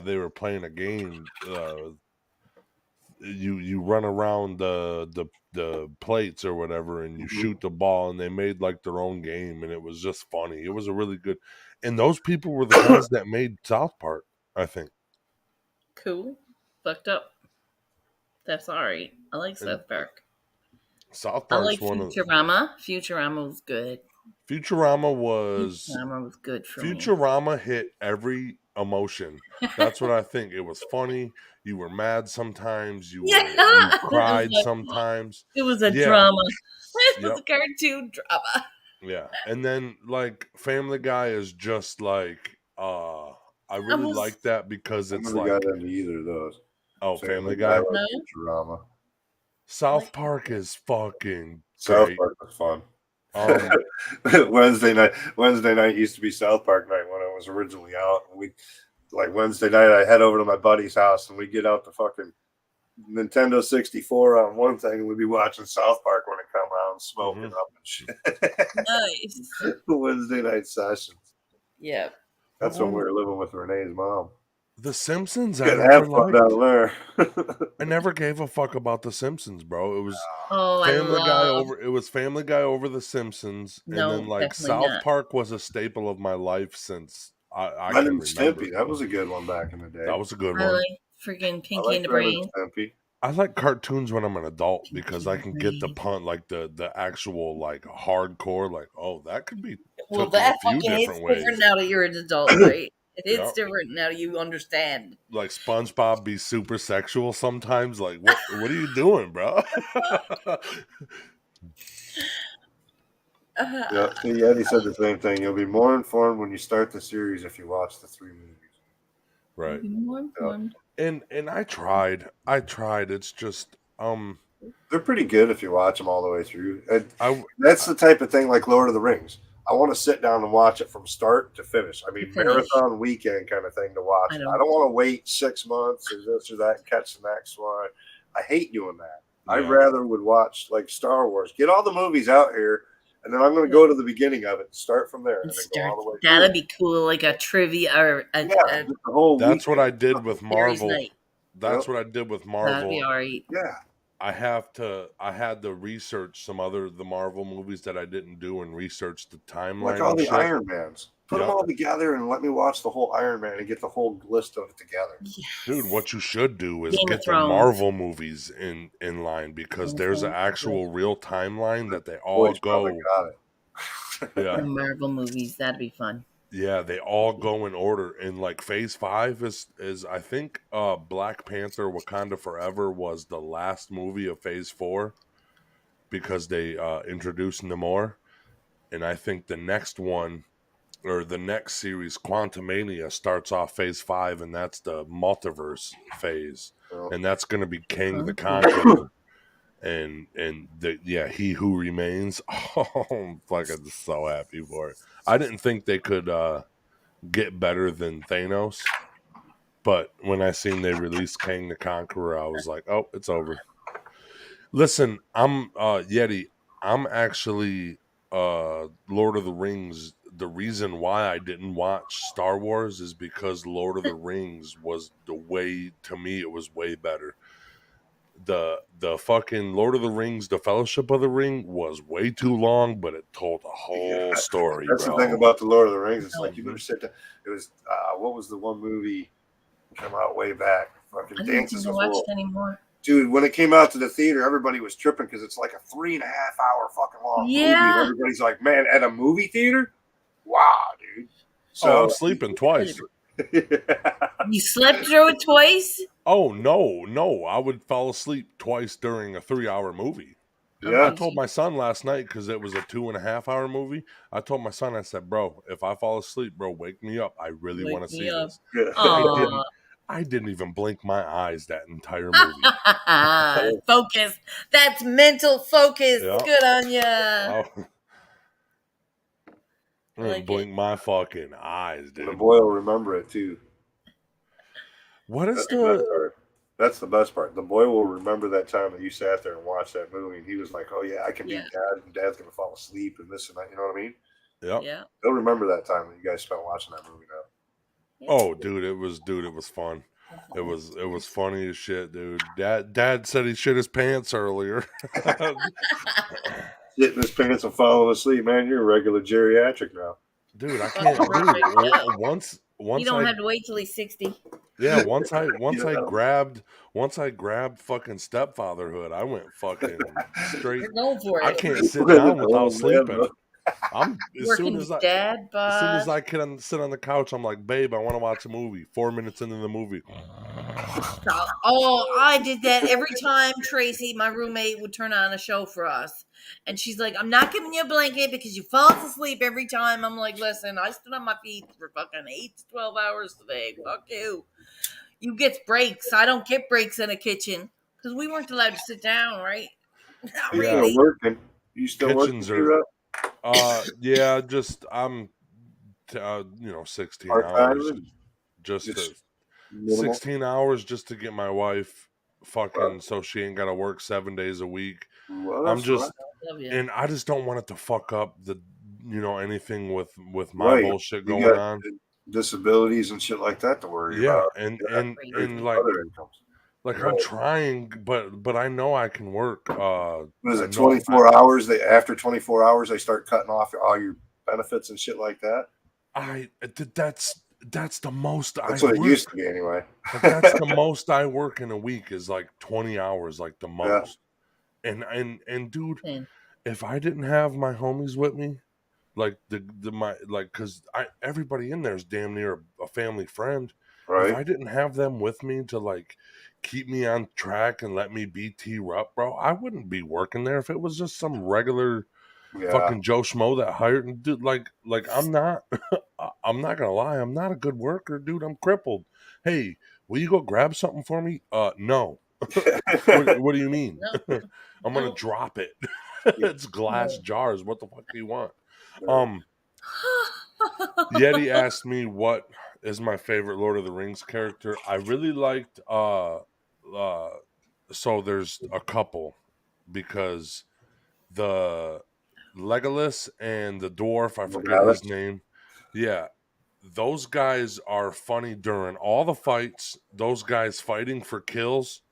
they were playing a game. You run around the plates or whatever and you shoot the ball, and they made like their own game, and it was just funny. It was a really good, and those people were the guys that made South Park, I think. Cool. Fucked up. That's alright. I like South Park. South I Park's like one of Futurama. Futurama was good. Futurama was Futurama was good for me. Futurama hit every emotion. That's what I think. It was funny. You were mad sometimes. You cried sometimes. It was a Yeah. drama. It was Yep. a cartoon drama. Yeah. And then like Family Guy is just like I really like that because I it's never like got into either of those. Family Guy. or No. Futurama. South Park is fucking South great. Park was fun. Um, Wednesday night used to be South Park night when it was originally out. And we like Wednesday night, I head over to my buddy's house and we get out the fucking Nintendo 64 on one thing, and we'd be watching South Park when it come out and smoking up and shit. Nice. Wednesday night sessions. Yeah. That's when we were living with Renee's mom. The Simpsons, I have fun down there. I never gave a fuck about the Simpsons, bro. It was It was Family Guy over the Simpsons, No, and then like definitely South not. Park was a staple of my life since I Ren can and remember. Stimpy, that was a good one back in the day. That was a good I one. like freaking Pinky and the Ren Brain. and Stimpy. I like cartoons when I'm an adult because I can get the Brain. punt, like the actual like hardcore, like that could be Well, took in that a few fucking is different ways. different now that you're an adult, right? It's Yep. different now you understand. Like SpongeBob be super sexual sometimes. Like what are you doing, bro? Yeah, see, Eddie said the same thing. You'll be more informed when you start the series if you watch the 3 movies. Right. More informed. And I tried. It's just They're pretty good if you watch them all the way through. And I that's the type of thing like Lord of the Rings. I want to sit down and watch it from start to finish. I mean, marathon weekend kind of thing to watch. I don't want to wait 6 months or this or that and catch the next one. I hate doing that. Yeah. I rather would watch like Star Wars. Get all the movies out here, and then I'm going to go to the beginning of it and start from there. And then go all the way that'd be cool, like a trivia or the whole That's weekend. what I did with Marvel. That's Yep. what I did with Marvel. That'd be all right. Yeah. I had to research some other the Marvel movies that I didn't do and research the timeline. Like all and the shit. Iron Mans. Put them all together and let me watch the whole Iron Man and get the whole list of it together. Yes. Dude, what you should do is Game get of the Thrones. Marvel movies in line because there's an actual real timeline that they all Boys go. probably got it. Yeah. The Marvel movies, that'd be fun. Yeah, they all go in order. And like Phase 5 is I think Black Panther Wakanda Forever was the last movie of Phase 4 because they introduced Namor. And I think the next one or the next series, Quantumania, starts off Phase 5, and that's the multiverse phase. Oh. And that's gonna be King the Conqueror. And He Who Remains. Oh, I'm fucking so happy for it. I didn't think they could get better than Thanos, but when I seen they released King the Conqueror, I was like, oh, it's over. Listen, I'm Yeti. I'm actually Lord of the Rings. The reason why I didn't watch Star Wars is because Lord of the Rings was to me it was way better. The fucking Lord of the Rings, the Fellowship of the Ring was way too long, but it told a whole story. That's bro. The thing about the Lord of the Rings. It's like you better sit down. It was what was the one movie Came out way back. Fucking I didn't Dances even with watch Wolves. it anymore. Dude, when it came out to the theater, everybody was tripping because it's like a 3.5 hour fucking long movie. Yeah. And everybody's like, man, at a movie theater? Wow, dude. So I'm sleeping twice. You slept through it twice? Oh no! I would fall asleep twice during a 3-hour movie. Yeah. I told my son last night because it was a 2.5 hour movie. I told my son, I said, "Bro, if I fall asleep, bro, wake me up. I really Wake want to me see up. this." Aw. I didn't even blink my eyes that entire movie. Focus. That's mental focus. Yeah. Good on ya. I didn't Like blink my fucking eyes, The dude. boy will remember it too. What is That's the best the? part. That's the best part. The boy will remember that time that you sat there and watched that movie, and he was like, "Oh yeah, I can be Yeah. dad, and dad's gonna fall asleep and this and that." You know what I mean? Yep. Yeah. He'll remember that time that you guys spent watching that movie. Now, Yeah. Oh, dude, it was fun. It was funny as shit, dude. Dad said he shit his pants earlier. sitting his pants and falling asleep, man. You're a regular geriatric now. Dude, I can't. Perfect, Dude, yeah. once You don't I have to wait till he's 60. yeah once I know. grabbed fucking stepfatherhood, I went fucking straight. You're going for I it. can't sit down without sleeping. bro. I'm as Working soon as I dad bod. can sit on the couch, I'm like, babe, I want to watch a movie. 4 minutes into the movie, Oh, I did that every time Tracy, my roommate, would turn on a show for us. And she's like, I'm not giving you a blanket because you fall asleep every time. I'm like, listen, I stood on my feet for fucking 8 to 12 hours today. Fuck you. You get breaks. I don't get breaks in a kitchen because we weren't allowed to sit down, right? Not You Yeah. still really. working? You still Kitchens working? are- T-Rup? yeah, just I'm 16 Part-time? hours just Just to, minimal? 16 hours just to get my wife fucking so she ain't gotta work 7 days a week. Well, I'm that's just Love you. and I just don't want it to fuck up the anything with my Right. bullshit You going got on. disabilities and shit like that to worry Yeah, about. and Yeah. and like Other incomes. I'm Right. trying, but I know I can work. What is I it? know 24 hours. After 24 hours, they start cutting off all your benefits and shit like that. That's the most That's I what it work. used to be, anyway. But that's the most I work in a week is like 20 hours, like the most. And dude, Man. if I didn't have my homies with me, like because everybody in there is damn near a family friend. Right. If I didn't have them with me to like keep me on track and let me be T-Rup, bro, I wouldn't be working there if it was just some regular Yeah. fucking Joe Schmo that hired and dude, like I'm not I'm not gonna lie, I'm not a good worker, dude. I'm crippled. Hey, will you go grab something for me? No. What do you mean? No. I'm gonna No. drop it. It's glass jars. What the fuck do you want? Yeti asked me what is my favorite Lord of the Rings character. I really liked so there's a couple because the Legolas and the dwarf, I forget his name. Yeah. Those guys are funny during all the fights. Those guys fighting for kills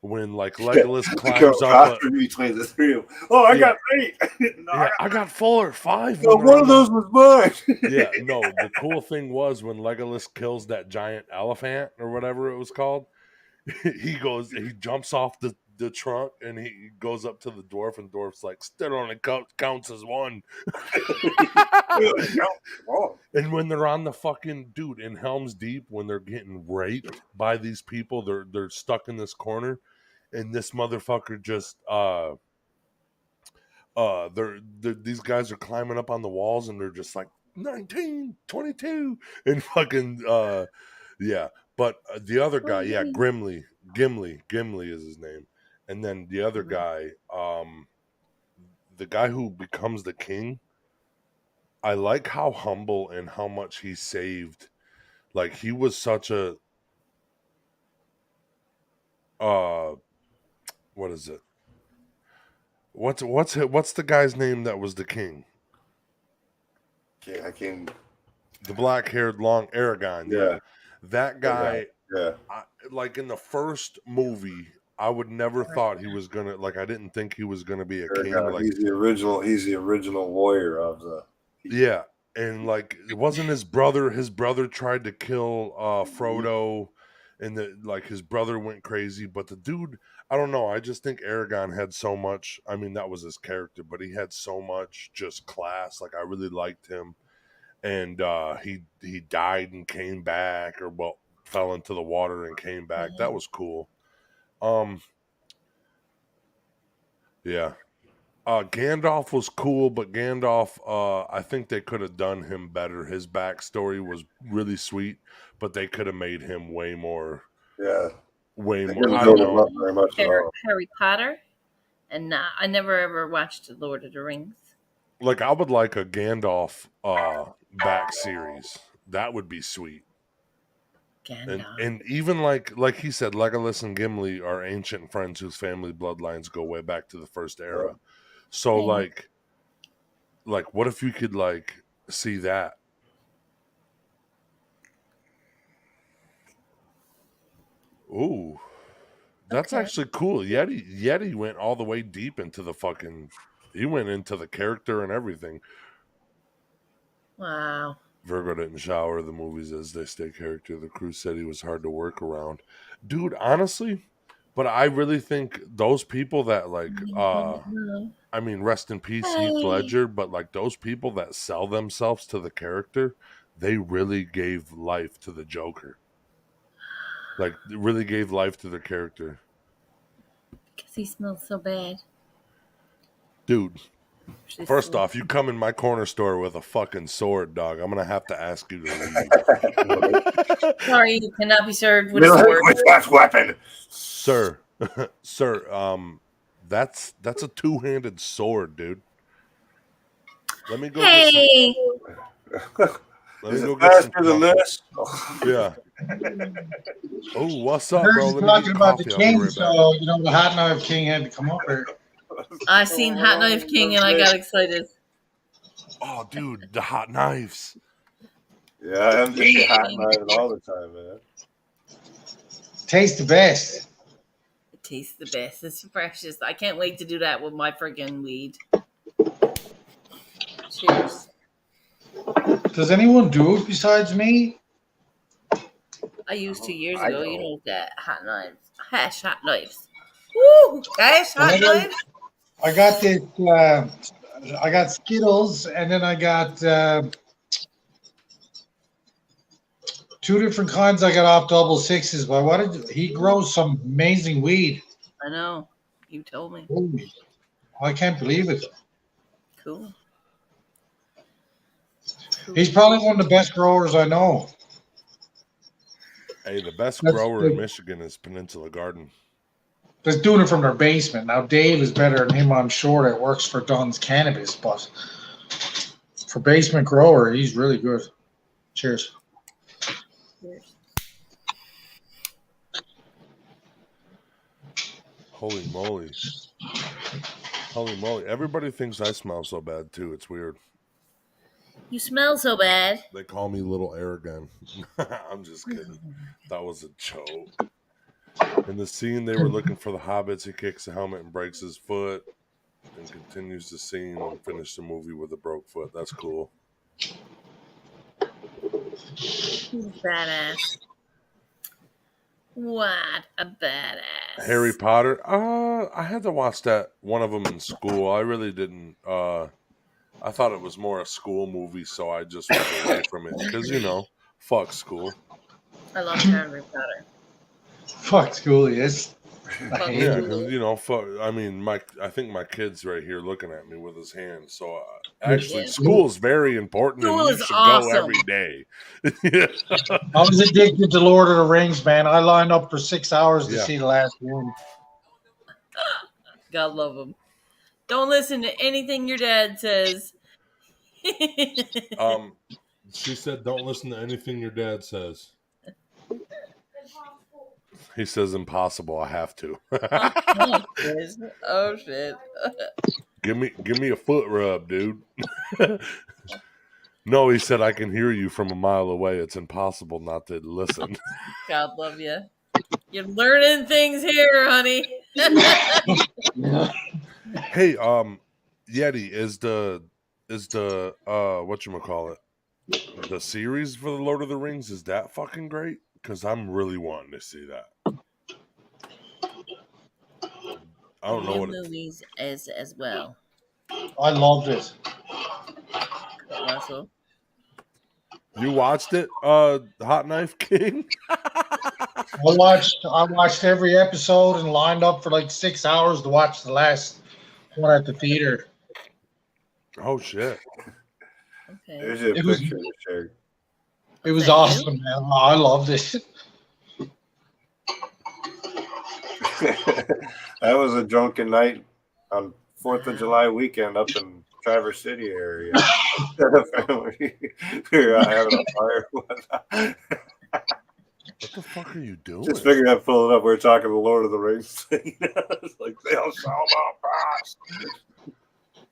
when like Legolas climbs up. Between the three of them. Oh, I got 8. No, Yeah, I got 4 or 5. no, one of those was mine. Yeah, no, the cool thing was when Legolas kills that giant elephant or whatever it was called, he jumps off the trunk and he goes up to the dwarf and dwarf's like, still only counts as one. And when they're on the fucking dude in Helm's Deep, when they're getting raped by these people, they're stuck in this corner and this motherfucker just these guys are climbing up on the walls and they're just like 19, 22 and fucking yeah. But the other guy, yeah, Gimli is his name. And then the other guy, the guy who becomes the king, I like how humble and how much he saved. Like he was such a what is it? What's the guy's name that was the king? I can. The black-haired long Aragorn. Yeah. That guy. Yeah. Like in the first movie, I would never thought he was gonna. Like I didn't think he was gonna be a king. Like he's the original. He's the original warrior of the. Yeah, and like it wasn't his brother. His brother tried to kill Frodo, and like his brother went crazy. But the dude, I don't know. I just think Aragorn had so much. I mean, that was his character, but he had so much just class. Like I really liked him, and he died and came back, or well, fell into the water and came back. That was cool. Yeah. Gandalf was cool, but Gandalf, I think they could have done him better. His backstory was really sweet, but they could have made him way more. Yeah. Way They more. didn't I build don't him know. up very much at all. Harry Potter, and I never ever watched Lord of the Rings. Like I would like a Gandalf back series. That would be sweet. And even like he said, Legolas and Gimli are ancient friends whose family bloodlines go way back to the first era. So like what if you could like see that? Ooh, that's actually cool. Yeti went all the way deep into the fucking. He went into the character and everything. Wow. Virgo didn't shower the movies as they stay character. The crew said he was hard to work around. Dude, honestly, but I really think those people that like I mean, rest in peace, Heath Ledger, but like those people that sell themselves to the character, they really gave life to the Joker. Like, really gave life to the character. Because he smells so bad. Dude, first off, you come in my corner store with a fucking sword, dog. I'm going to have to ask you to leave. Sorry, you cannot be served with a sword. With that weapon. Sir, that's a two-handed sword, dude. Let me go get some... Is it faster than this? Yeah. Oh, what's up, bro? We're talking about the king, so you know the Hot Knife King had to come up here. I seen Hot Knife King and I got excited. Oh, dude, the hot knives. Yeah, I'm just hot knifing all the time, man. Tastes the best. It tastes the best. It's precious. I can't wait to do that with my friggin' weed. Cheers. Does anyone do it besides me? I used 2 years ago. You know that hot knives, hash hot knives. Woo! Hash hot knives. I got this. I got Skittles, and then I got 2 different kinds. I got off Double Sixes. But he grows some amazing weed. I know. You told me. Holy, I can't believe it. Cool. He's probably one of the best growers I know. Hey, the best grower in Michigan is Peninsula Garden. Just doing it from their basement. Now, Dave is better than him, I'm sure, that works for Dunn's Cannabis, but for basement grower, he's really good. Cheers. Cheers. Holy moly. Holy moly. Everybody thinks I smell so bad, too. It's weird. You smell so bad. They call me Little Aragorn. I'm just kidding. That was a joke. In the scene, they were looking for the hobbits. He kicks the helmet and breaks his foot and continues the scene and finish the movie with a broke foot. That's cool. Badass. What a badass. Harry Potter. I had to watch that one of them in school. I really didn't. I thought it was more a school movie, so I just went away from it because fuck school. I love Harry Potter. Fuck school, yes. Yeah, because fuck. I mean, I think my kid's right here looking at me with his hand. So actually, school is very important, school and you should go every day. I was addicted to Lord of the Rings, man. I lined up for 6 hours to see the last one. God love him. Don't listen to anything your dad says. She said, "Don't listen to anything your dad says." He says impossible. I have to. Oh shit! Give me a foot rub, dude. No, he said I can hear you from a mile away. It's impossible not to listen. God love you. You're learning things here, honey. Hey, Yeti, is the whatchamacallit, the series for the Lord of the Rings, is that fucking great? because I'm really wanting to see that. I don't know New what movies as well. I loved it. Russell. you watched it, Hot Knife King. I watched every episode and lined up for like 6 hours to watch the last one at the theater. Oh shit! Okay. There's a It was- picture to share. It was that you? awesome, man. I loved it. That was a drunken night on 4th of July weekend up in Traverse City area. We were out having a fire. What the fuck are you doing? Just figured I'd pull it up. We were talking the Lord of the Rings thing. It's like they all saw my past.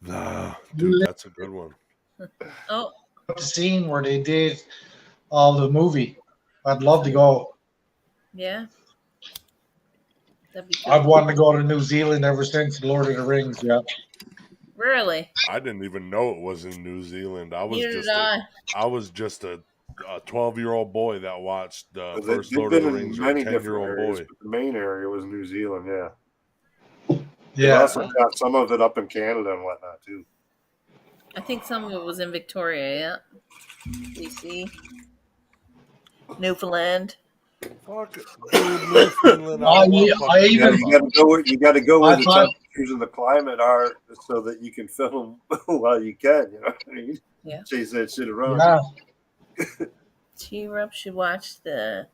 Nah, dude, that's a good one. Oh, The scene where they did the movie. I'd love to go. yeah. That'd be I've cool. wanted to go to New Zealand ever since Lord of the Rings. Yeah. Really? I didn't even know it was in New Zealand. I was Neither just did I. I was just a 12-year-old boy that watched the They've first Lord of been the in Rings. Or a many different 10-year-old areas, boy. but the main area was New Zealand. Yeah. They've Yeah. also got some of it up in Canada and whatnot too. I think some of it was in Victoria, yeah. BC. Newfoundland. Fuck, dude, Newfoundland. I Yeah, even- you got to go where I the thought- temperatures and the climate are, so that you can film while you can. You know what I mean? Yeah. Chase that shit around. Yeah. T-Rup should watch the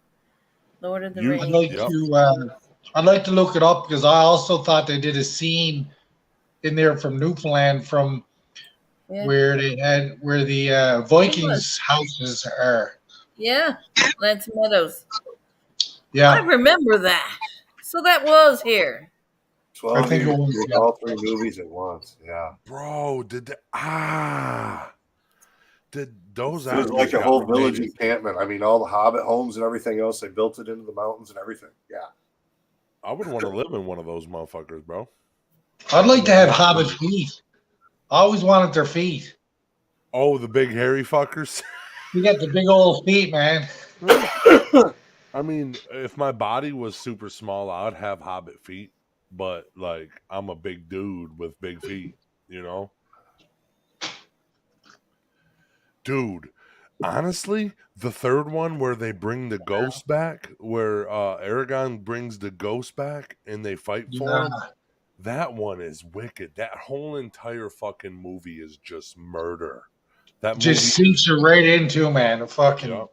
Lord of the You- Rings. I'd like Yep. to. I'd like to look it up because I also thought they did a scene in there from Newfoundland from Yeah. where the Vikings houses are. Yeah. Lance Meadows. I Yeah. remember that. So that was here. 12 I think it years was, with yeah. all 3 movies at once. Yeah. Bro, did those It was actors like a got whole village made- encampment. I mean, all the Hobbit homes and everything else. They built it into the mountains and everything. Yeah. I would want to live in one of those motherfuckers, bro. I'd like to have hobbit feet. I always wanted their feet. Oh, the big hairy fuckers. You got the big old feet, man. I mean, if my body was super small, I'd have hobbit feet. But like, I'm a big dude with big feet, you know. Dude, honestly, the third one where they bring the ghost back, where Aragorn brings the ghost back and they fight for Yeah. him, that one is wicked. That whole entire fucking movie is just murder. That Just movie sinks you right into, man. The fucking Yep.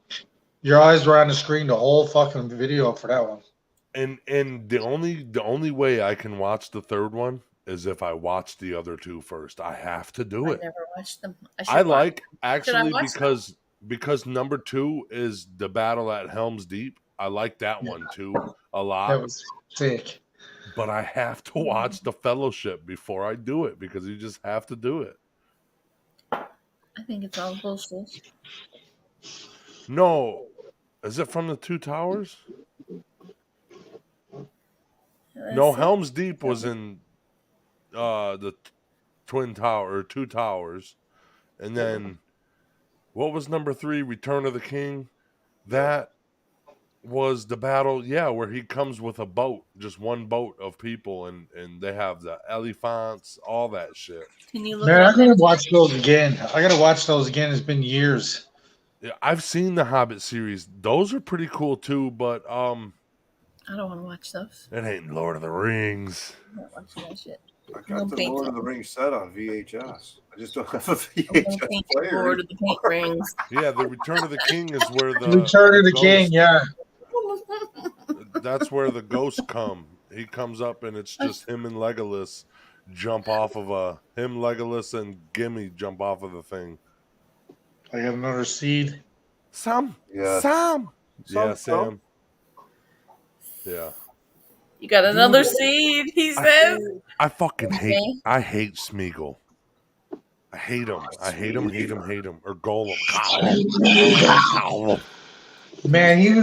your eyes were on the screen the whole fucking video for that one. and the only way I can watch the third one is if I watch the other two first. I have to do I it. never watched them. I should like Should actually I watch because number 2 is the battle at Helm's Deep. I like that one too a That lot, was sick. but I have to watch the Fellowship before I do it because you just have to do it. I think it's all bullshit. No, is it from the Two Towers? No, That's it. Helm's Deep was in the Twin Tower or Two Towers, and then what was number 3? Return of the King. That was the battle, yeah, where he comes with a boat, just one boat of people, and they have the elephants, all that shit. Can you look Man, it I'm up? gonna watch those again. I gotta watch those again. It's been years. Yeah, I've seen the Hobbit series; those are pretty cool too. But I don't want to watch those. it ain't Lord of the Rings. I'm not watching that shit. I No got the paint Lord of the Rings set on VHS. I just don't have a I'm gonna VHS paint player. Lord of the Paint Rings. Yeah, the Return of the King is where the Return of the ghost- King, yeah. That's where the ghosts come. He comes up, and it's just him and Legolas jump off of him, Legolas, and Gimli jump off of the thing. I got another seed. Sam, Yeah. Sam, yeah, Sam. Sam, yeah. You got another seed, he says. I fucking hate. Okay. I hate Smeagol. I hate him. I hate him. Hate him. Hate him. Or Golem. Gollum. Man, he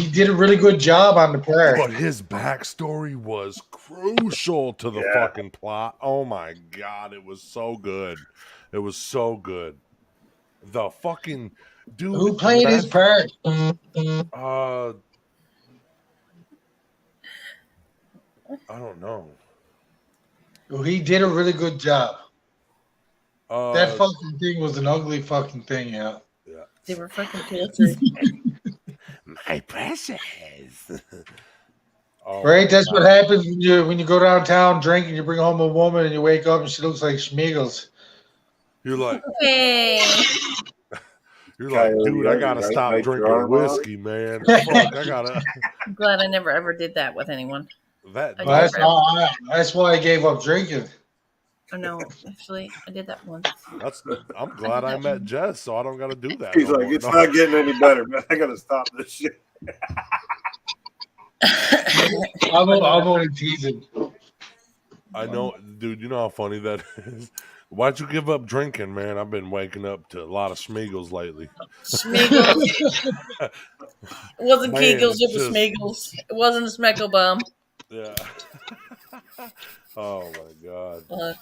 did a really good job on the part. But his backstory was crucial to the Yeah. fucking plot. Oh my god, it was so good. It was so good. The fucking Dude, Who played his part? I don't know. Well, he did a really good job. That Uh, fucking thing was an ugly fucking thing, yeah. yeah. They were fucking tortured. My precious. Oh, Right? That's what happens when you go downtown, drink, and you bring home a woman, and you wake up and she looks like Schmiegels. You're like, Hey. dude, I gotta stop drinking whiskey, man. Fuck, I gotta. I'm glad I never ever did that with anyone. That That's why I gave up drinking. Oh no, actually, I did that once. I'm glad I met Jess, so I don't gotta do that. He's like, it's not getting any better, man. I gotta stop this shit. I'm only teasing. I know, dude. You know how funny that is. Why'd you give up drinking, man? I've been waking up to a lot of Schmeagles lately. Schmeagles. It wasn't Man, Kegels, it's it was just- Schmeagles. It wasn't a Schmeckelbaum. Yeah. Oh my god. Fuck.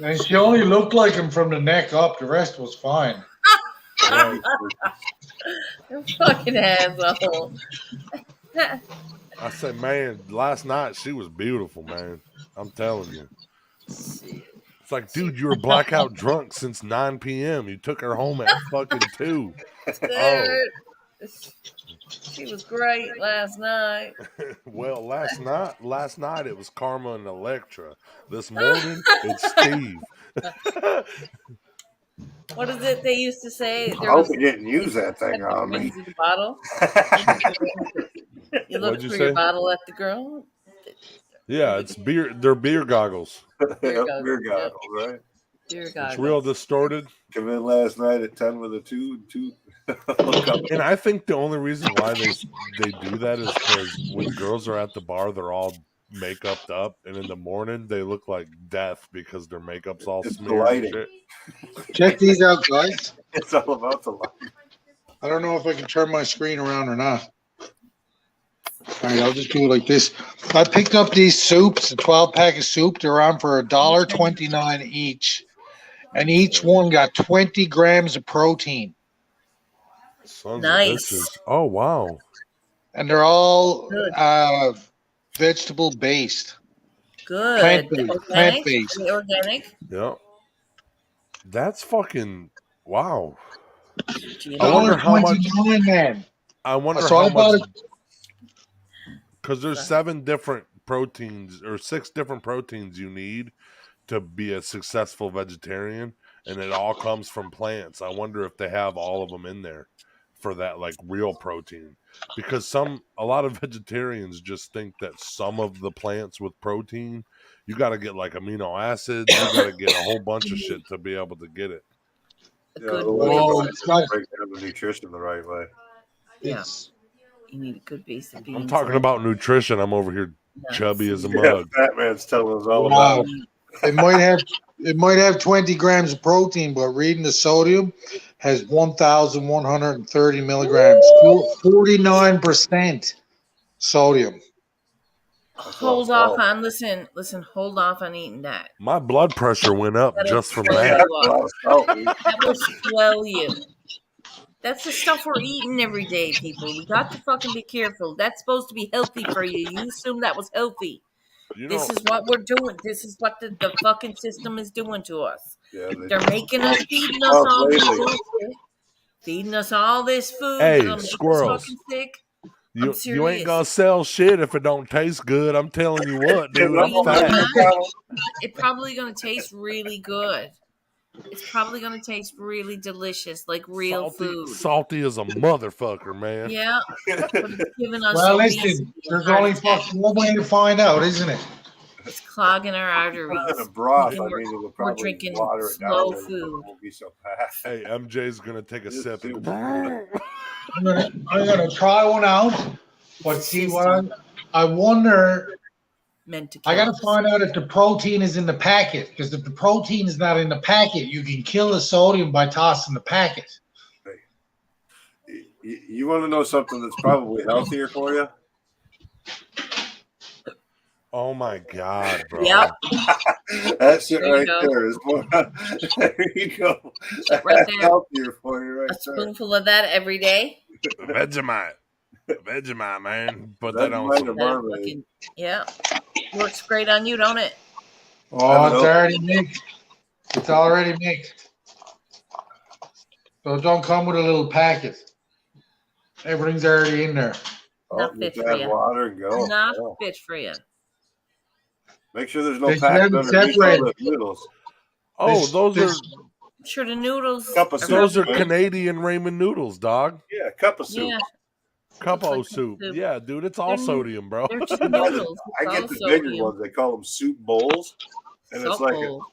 And she only looked like him from the neck up. The rest was fine. Right. You fucking asshole. I said, man, last night she was beautiful, man. I'm telling you. It's like, dude, you were blackout drunk since 9 p.m. You took her home at fucking 2. Oh. She was great last night. Well, last night it was Karma and Electra. This morning it's Steve. What is it they used to say? I hope he didn't use that thing on me. The bottle. You look What'd you through say? your bottle at the girl. Yeah, it's beer. They're beer goggles. Beer goggles, right? Dear It's God. real distorted. Come in last night at 10 with a 2. And I think the only reason why they do that is because when girls are at the bar, they're all makeuped up, and in the morning they look like death because their makeup's all It's smeared. lighting. And shit. Check these out, guys. It's all about the light. I don't know if I can turn my screen around or not. All right, I'll just do it like this. I picked up these soups, a 12-pack of soup. They're on for $1.29 each. And each one got 20 grams of protein. Sons of Nice. bitches. Oh wow. And they're all Good. vegetable based. Good. Plant-based. Organic. Plant-based. Organic. Yeah. That's fucking wow. Gee, I wonder how much. $1.29, man. I wonder So how I bought much. Because there's 7 different proteins or 6 different proteins you need to be a successful vegetarian, and it all comes from plants. I wonder if they have all of them in there for that, like real protein. Because a lot of vegetarians just think that some of the plants with protein, you got to get like amino acids, you got to get a whole bunch of shit to be able to get it. a Yeah, good the base. way Oh, to it's got- break down the nutrition the right way. Yeah. It's- You need a good base of beans. I'm talking about nutrition. I'm over here nuts. chubby as a Yeah, mug. Fat Man's telling us all Wow. about it. It might have 20 grams of protein, but reading the sodium has 1,130 milligrams, 49% sodium. Hold off on listen, hold off on eating that. My blood pressure went up That'll just from swell that. you up. Oh, That will swell you. That's the stuff we're eating every day, people. We got to fucking be careful. That's supposed to be healthy for you. You assume that was healthy. You know, This is what we're doing. This is what the fucking system is doing to us. yeah, They're making us, feeding us all this bullshit. Feeding us all this food. Hey, that'll make us squirrels. fucking sick. you serious. ain't gonna sell shit if it don't taste good. I'm telling you what, dude. You I'm know fat. what? It's probably gonna taste really good. It's probably gonna taste really delicious, like real food. Salty as a motherfucker, man. Yeah, but it's giving us Well, obesity listen, and there's heart only attack. fucking one way to find out, isn't it? It's clogging our arteries. In a broth, And I we're- mean, it'll we're probably drinking water it down slow a little bit, food. It won't be so bad. Hey, MJ's gonna take a This sip. too. I'm gonna try one out, but see what I wonder. Meant to. I kill gotta us. find out if the protein is in the packet, because if the protein is not in the packet, you can kill the sodium by tossing the packet. You want to know something that's probably healthier for you? Oh my god, bro. Yep. That shit There you right go. there is more. There you go. Right That's there. healthier for you, right A there. spoonful of that every day. Vegemite, man. Put That's that on mine some. or That marmalade. fucking, yeah. Works great on you, don't it? Oh, it's already mixed. It's already mixed. So it don't come with a little packet. Everything's already in there. Oh, Not fit just for add you. water and go. Not Oh. fit for you. Make sure there's no They should packet have it underneath all separated. the noodles. Oh, those are I'm sure the noodles Cup of soup. those are Right? Canadian ramen noodles, dog. Yeah, cup of soup. Yeah, Cup-o like soup. soup. Yeah, dude, it's all They're- sodium, bro. they're just noodles. I get It's the all bigger sodium. ones. They call them soup bowls, and it's Salt like bowl.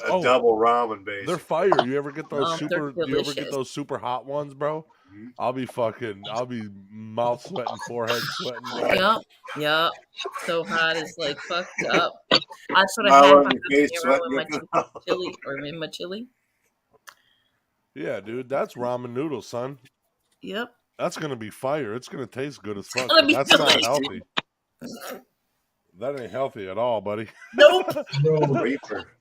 a Oh. double ramen base. They're fire. You ever get those Oh, they're super? You ever get delicious. those super hot ones, bro? Mhm. I'll be mouth sweating, forehead sweating. Bro. Yup. So hot, it's like fucked up. That's what I Smile had on your face, habanero in my sweating. chili or in my chili. Yeah, dude, that's ramen noodles, son. Yep. That's gonna be fire. It's gonna taste good as fuck. gonna But be that's not delicious. healthy. That ain't healthy at all, buddy. Nope. No. Reaper.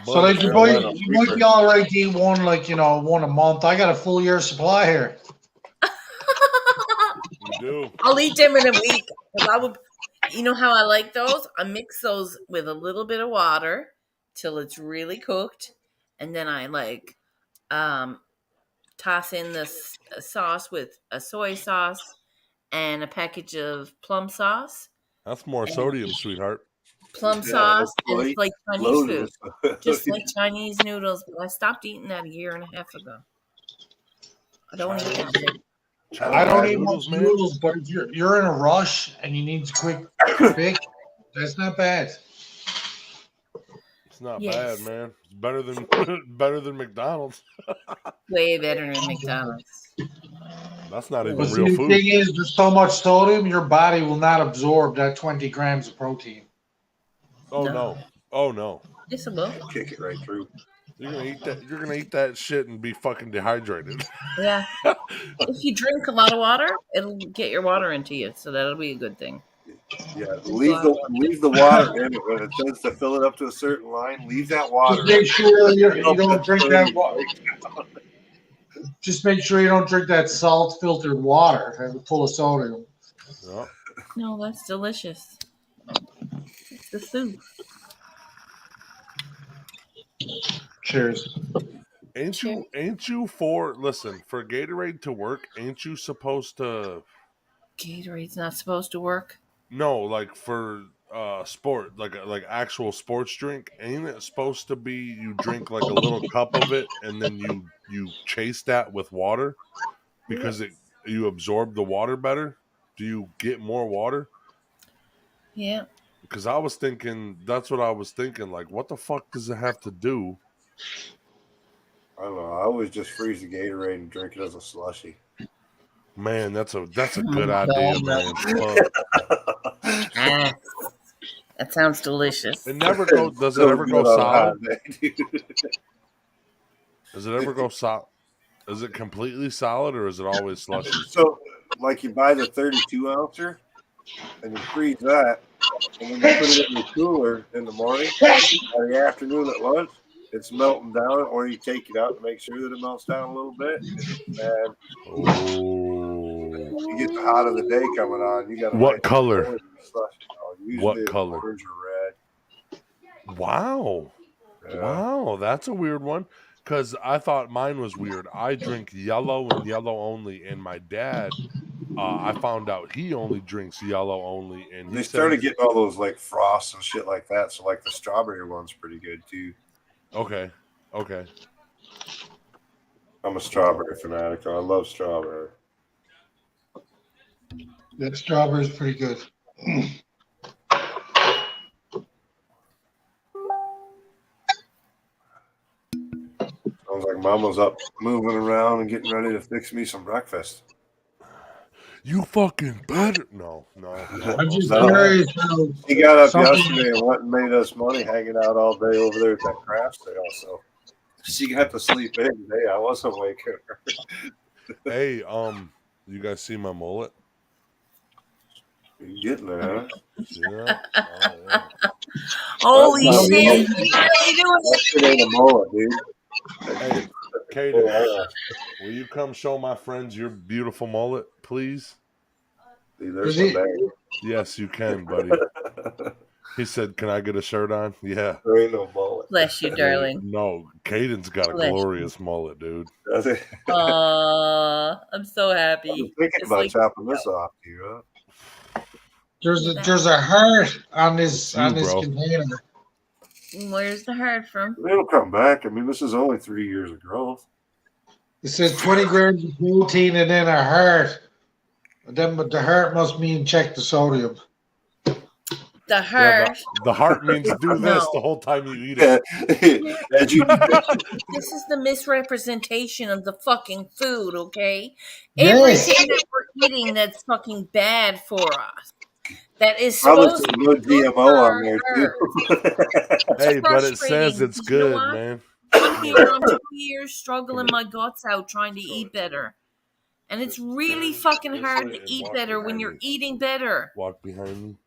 So like you might be all right to eat one, like, one a month. I got a full year supply here. You do. I'll eat them in a week. 'Cause I would, you know how I like those? I mix those with a little bit of water till it's really cooked, and then I toss in this sauce with a soy sauce and a package of plum sauce. That's more sodium, sweetheart. Plum Yeah, sauce, that's and right. it's like Chinese Loaded. food, just like Chinese noodles. But I stopped eating that a year and a half ago. I don't eat that. I don't eat noodles, much man. noodles, but if you're in a rush and you need a quick fix, that's not bad. It's not Yes. bad, man. It's better than better than McDonald's. Way better than McDonald's. That's not even But see, real the food. thing is, there's so much sodium, your body will not absorb that 20 grams of protein. Oh No. no. Oh no. Yes, it will. Kick it right through. You're gonna eat that shit and be fucking dehydrated. Yeah. If you drink a lot of water, it'll get your water into you, so that'll be a good thing. Yeah, leave the water in it when it says to fill it up to a certain line. Leave that water. Just make sure you Help don't that drink that sodium. water. Just make sure you don't drink that salt filtered water that's full of sodium. Yeah. No, that's delicious. It's the soup. Cheers. Ain't you for Gatorade to work, ain't you supposed to Gatorade's not supposed to work. no, like for sport, like actual sports drink, ain't it supposed to be you drink like a little cup of it and then you chase that with water because you absorb the water better? Do you get more water? Yeah. Because that's what I was thinking. Like, what the fuck does it have to do? I don't know. I always just freeze the Gatorade and drink it as a slushy. Man, that's a good idea, man. Fuck. Ah, that sounds delicious. It never go. Does it So ever good go on a solid? hot day, dude. Does it ever go solid? Is it completely solid or is it always slushy? So, like, you buy the 32 ouncer and you freeze that, and then you put it in the cooler in the morning or the afternoon at lunch. It's melting down, or you take it out to make sure that it melts down a little bit. And Oh, you get the hot of the day coming on. You got What color? What color? Orange or red. wow. Yeah. Wow, that's a weird one. Because I thought mine was weird. I drink yellow and yellow only, and my dad, I found out he only drinks yellow only, and he They said started getting all those like frosts and shit like that. So like the strawberry one's pretty good too. Okay. I'm a strawberry fanatic. I love strawberry. That strawberry's pretty good. Sounds like Mama's up moving around and getting ready to fix me some breakfast. You fucking better. No. I'm just No. curious how She got up Something- yesterday and went and made us money hanging out all day over there at that craft sale. So she got to sleep in today. I wasn't waking her. Hey, you guys see my mullet? You getting there, huh? Yeah. Oh, yeah. Holy That's shit! not- You really doing That it? shit ain't a mullet, dude. Hey, Kaden, will you come show my friends your beautiful mullet, please? See, there's Is my he- bag. Yes, you can, buddy. He said, "Can I get a shirt on?" Yeah. There ain't no mullet. Bless you, Dude, darling. no, Caden's got a Bless you. glorious mullet, dude. That's it. I'm so I'm happy. thinking It's about like, chopping this off to you, huh? There's a heart on It's this you, bro. container. where's the heart from? It'll come back. I mean, this is only 3 years of growth. It says 20 grams of protein and then a heart. But the heart must mean check the sodium. The Yeah, heart. the heart means do this No. the whole time you eat it. As you, This is the misrepresentation of the fucking food, okay? Yes. Everything that we're eating that's fucking bad for us. That is probably supposed some to be good good GMO for on our there heart. too. Hey, but it says frustrating. it's You know good, what? man. I'm here on 2 years struggling my guts out trying to eat better. And it's really fucking hard to eat better when you're eating better. Walk behind me.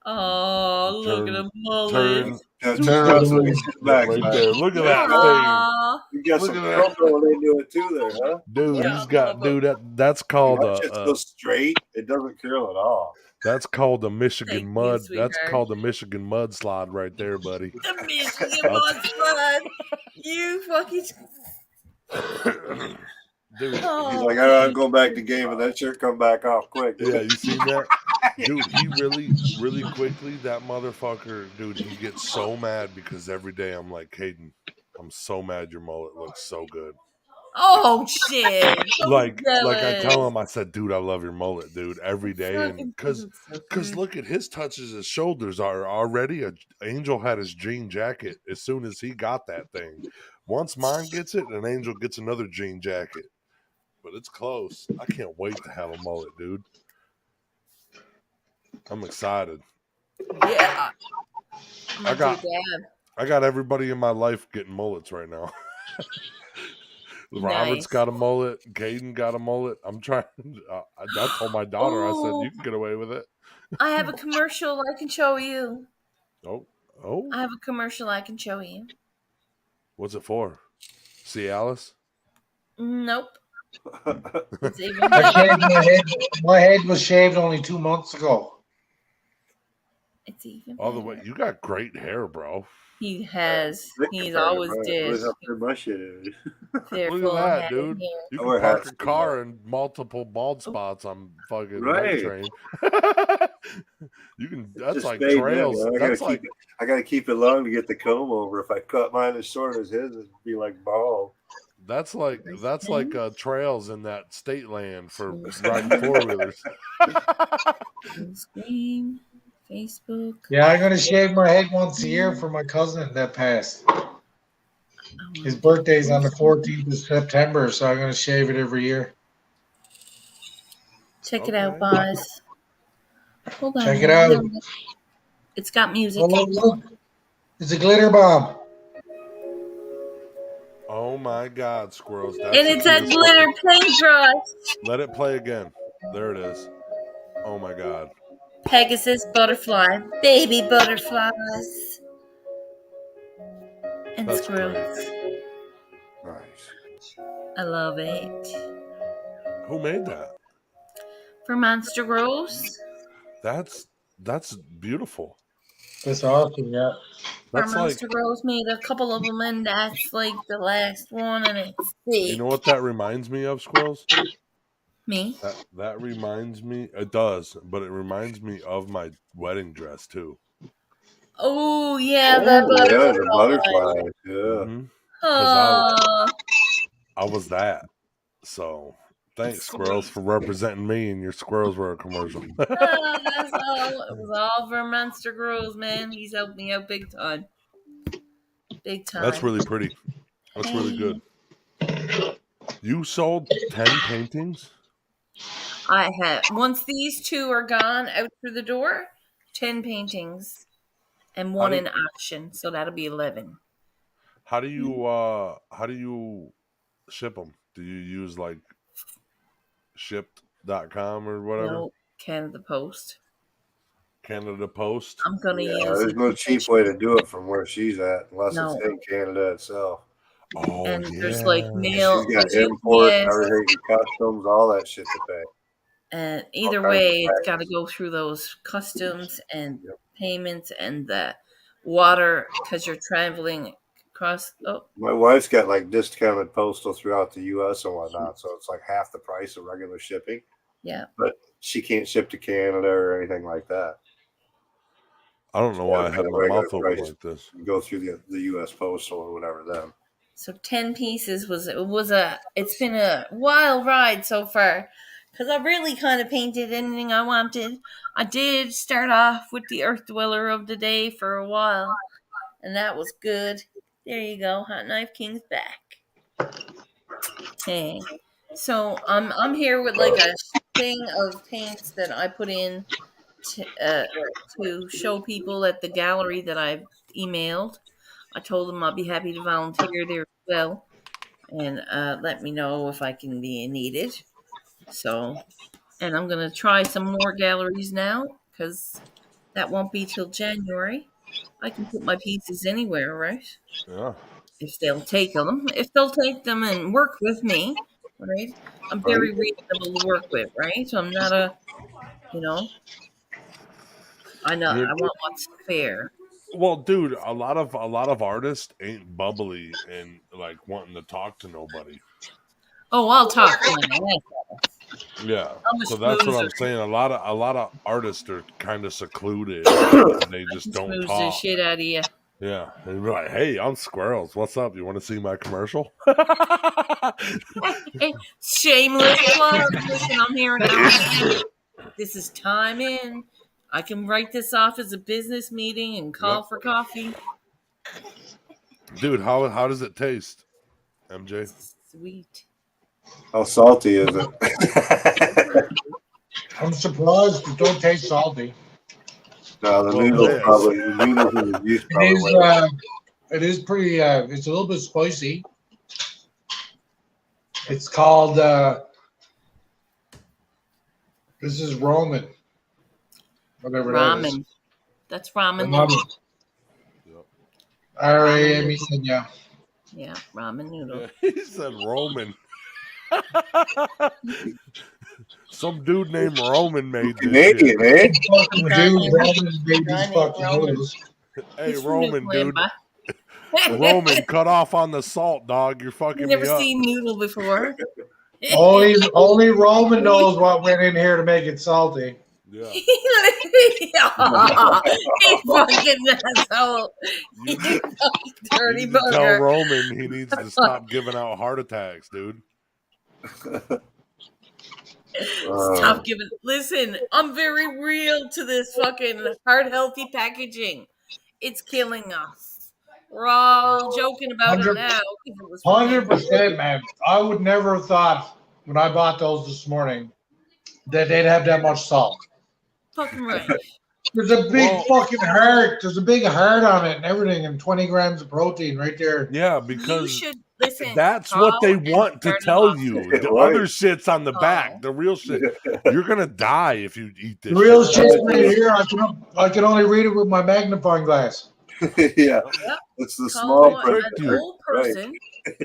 Oh, look at Turn- him mullet. Turn Trust me, sit back, right man. there. Look at that thing. Aw. You got Look some at that. crumb going into it too, there, huh? Dude, Yeah, he's got love 'em. dude. That's called That shit's so straight; it doesn't curl at all. that's called a Michigan Thank you, mud. That's sweetheart. called a Michigan mudslide right there, buddy. The Michigan mudslide. You fucking. Dude, He's Oh, like, I'm going back to game, and that shirt come back off quick. yeah, you seen that? Dude, he really quickly, that motherfucker, dude, he gets so mad because every day I'm like, Caden, I'm so mad your mullet looks so good. oh shit. Like I jealous. tell him, I said, dude, I love your mullet, dude, every day. And Fucking because good. look at his touches, his shoulders are already Angel had his jean jacket as soon as he got that thing. Once mine gets it, an Angel gets another jean jacket. But it's close. I can't wait to have a mullet, dude. I'm excited. Yeah. I got everybody in my life getting mullets right now. Robert's Nice. got a mullet. Caden got a mullet. I'm trying. I told my daughter, I said, you can get away with it. I have a commercial I can show you. Oh. I have a commercial I can show you. What's it for? See Alice? Nope. It's even I shaved my head. My head was shaved only 2 months ago. It's even All the better. way. You got great hair, bro. He has. Rick He's compared always to did. Look how good my shit is. They're Look full at of that, hair. dude. You I can wear park hats a too, car in multiple bald spots on fucking night Right. train. You can. That's Just like fade trails. in, That's like I gotta keep it long to get the comb over. If I cut mine as short as his, it'd be like bald. that's like trails in that state land for Full riding four wheelers. screen, Facebook. Yeah, I'm gonna shave my head once a year for my cousin that passed. His birthday's on the 14th of September, so I'm gonna shave it every year. Check it out, Okay. boys. Hold on. Check it out. It's got music. Oh, look. It's a glitter bomb. Oh my God, squirrels! That's And the it's a cutest glitter fucking- paintbrush. Let it play again. There it is. Oh my God. Pegasus butterfly. Baby butterflies. And That's squirrels. Nice. I love it. Who made that? For Monster Grows. That's beautiful. That's awesome, yeah. For That's like, Monster Grows made a couple of them, and that's like the last one, and it's thick. you know what that reminds me of, squirrels? Me? That reminds me. It does, but it reminds me of my wedding dress too. Oh, yeah, Oh, the butterfly. yeah, the butterflies. Yeah. Mhm. Oh, I was that. So thanks, squirrels, for representing me in your Squirrels Were a commercial. that's all. It was all for Monster Grows, man. He's helped me out big time. Big time. That's really pretty. That's really good. You sold 10 paintings? I have. Once these two are gone out through the door, 10 paintings and one do- in auction. So that'll be 11. How do you ship them? Do you use like shipped.com or whatever? No, Canada Post. Canada Post. I'm gonna Yeah, use there's it. no cheap way to do it from where she's at, unless No. it's in Canada itself. Oh, And yeah. there's like mail, She's got there's import, UPS, everything, customs, all that shit to pay. and either kinds of way, it's got to taxes. go through those customs and Yep. payments and the water because you're traveling across. Oh, My wife's got like discounted postal throughout the U.S. and whatnot, so it's like half the price of regular shipping. yeah. But she can't ship to Canada or anything like that. I don't know why I Yeah, have my regular mouth open price. like this. You go through the U.S. postal or whatever. Then So 10 pieces it's been a wild ride so far because I really kind of painted anything I wanted. I did start off with the Earth Dweller of the Day for a while, and that was good. There you go, Hot Knife King's back. Hey, so I'm here with like a thing of paints that I put in to show people at the gallery that I've emailed. I told them I'll be happy to volunteer there as well, and let me know if I can be needed. So, and I'm gonna try some more galleries now because that won't be till January. I can put my pieces anywhere, right? Yeah. If they'll take them, and work with me, right? I'm very reasonable to work with, right? So I'm not you know, I want what's fair. Well, dude, a lot of artists ain't bubbly and like wanting to talk to nobody. Oh, I'll talk to them. Yeah. I'm a So that's what I'm schmoozer. saying. A lot of artists are kind of secluded. And they just don't Smooze the talk. shit out of you. Yeah. They'd be like, "Hey, I'm Squirrels. What's up? You want to see my commercial?" Shameless plug. Listen, I'm here now. This is time in. I can write this off as a business meeting and call for coffee. Dude, how does it taste, MJ? Sweet. how salty is it? I'm surprised it don't taste salty. No, the Well, noodles it is. probably the noodles and the juice It probably. is. went- It is pretty. It's a little bit spicy. It's called. This is Roman. Whatever that is. Ramen. That's ramen. Ramen. Yep. R-A-M-E-N, yeah. Yeah, ramen noodle. He said Roman. Some dude named Roman made this Canadian, shit. eh? Fucking Guy dude, named- Roman made guy these named fucking Roman. noodles. Hey, He's from Roman, New dude. England. Roman, cut off on the salt, dog. You're You've fucking never me up. seen noodle before. Only Roman knows what went in here to make it salty. Yeah. He fucking asshole. You, You fucking you dirty need to tell bugger. Roman he needs to stop giving out heart attacks, dude. Stop giving. Listen, I'm very real to this fucking heart healthy packaging. It's killing us. We're all joking about it 100 now. 'cause it was funny. 100%, man. I would never have thought when I bought those this morning that they'd have that much salt. Fucking right. There's a big Well- fucking heart. There's a big heart on it and everything, and 20 grams of protein right there. Yeah, You because should listen. that's what they Carl want and to Bernie tell Hoffman. you. The Right. other shit's on the back. Oh. The real shit. You're gonna die if you eat this. The real shit. shit's right here. I can only read it with my magnifying glass. yeah, Yep. it's the Call small an print. tricked you. old person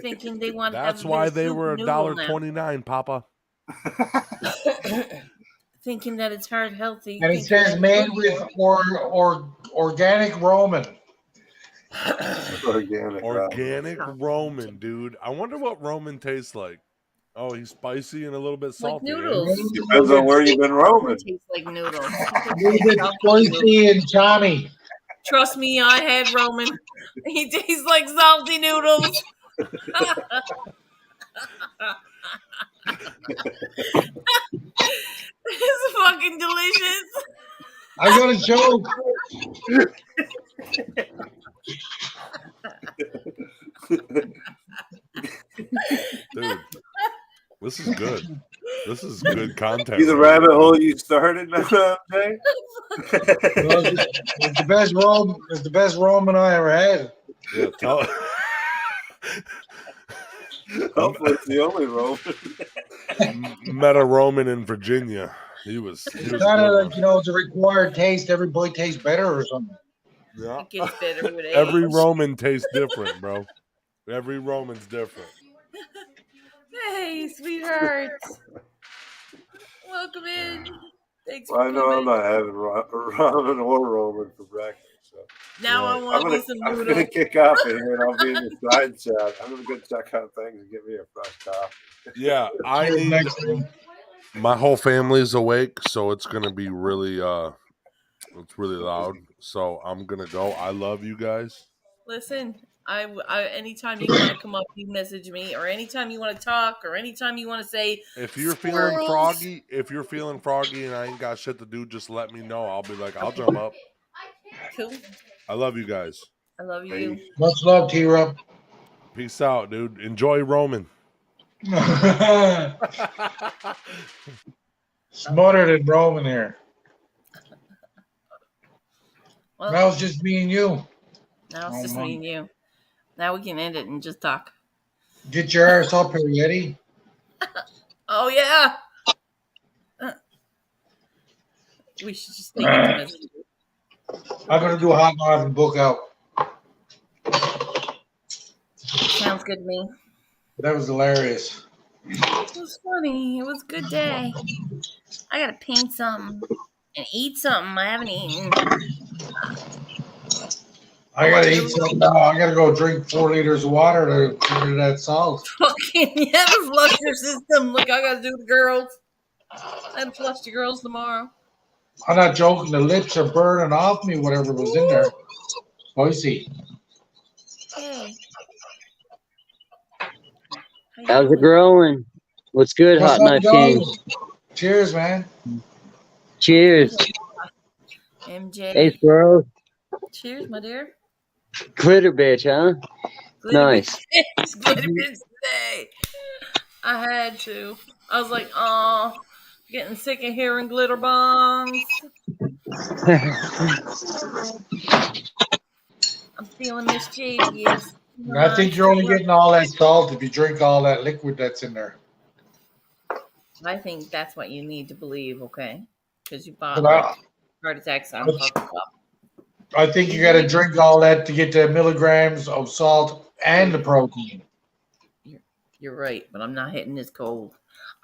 thinking they want to have That's a why bit of they soup were and noodle now. $1.29, Papa. Thinking that it's heart healthy. And it thinking says that made it's with good organic Roman. Organic. Organic Roman, dude. I wonder what Roman tastes like. Oh, he's spicy and a little bit for you. Like salty. eh? noodles. Depends on where you've been roaming. It tastes like noodles. A little bit spicy and chummy. Trust me, I had Roman. He tastes like salty noodles. It's fucking delicious. I got a joke. Dude, this is good. This is good content. See the right rabbit here. hole you started now, Jay? It's the best Roman. It's the best Roman I ever had. Yeah, tell- Hopefully it's the only Roman. Met a Roman in Virginia. He was It's good. kind of like, One. you know, it's a required taste. Every boy tastes better or something. Yeah. It gets better with age. Every Roman tastes different, bro. Every Roman's different. Hey, sweethearts. Welcome in. Thanks Well, for I know I'm coming. not having ramen or Roman for breakfast. So Now I Right. want me some I'm noodles. gonna kick off of here and I'll be in the side chat. I'm gonna go check out things and get me a fresh coffee. Yeah, I Cheers, need. next time. My whole family's awake, so it's gonna be really it's really loud. So I'm gonna go. I love you guys. Listen, I anytime you want to come up, you message me, or anytime you want to talk, or anytime you want to say, If you're squirrels. feeling froggy and I ain't got shit to do, just let me know. I'll be like, I'll jump up. Cool. I love you guys. I love you. Peace. Much love, T-Rup. Peace out, dude. Enjoy Roman. Smarter than Roman here. Well, Now it's just me and you. now it's Oh, just Mom. me and you. Now we can end it and just talk. Get your ass up here, Yeti. Oh yeah. We should just make it to message. I'm gonna do a hot live and book out. Sounds good to me. That was hilarious. It was funny. It was a good day. I gotta paint something and eat something I haven't eaten. I gotta eat something now. I gotta go drink 4 liters of water to get rid of that salt. Fucking yeah, flush your system. Like I gotta do the girls. I'd flush the girls tomorrow. I'm not joking. The lips are burning off me, whatever was in there. Spicy. Hey. How you How's it doing? growing? What's good, What's Hot up, Knife dog? King? Cheers, man. Cheers. MJ. Hey, squirrel. Cheers, my dear. Glitter bitch, huh? Nice. Glitter bitch today. I had to. I was like, oh, getting sick of hearing glitter bongs. I'm feeling mischievous. I think you're only getting all that salt if you drink all that liquid that's in there. I think that's what you need to believe, okay? Because you bought But like heart attacks on fucking cup. I think you gotta drink all that to get the milligrams of salt and the protein. You're right, but I'm not hitting this cold.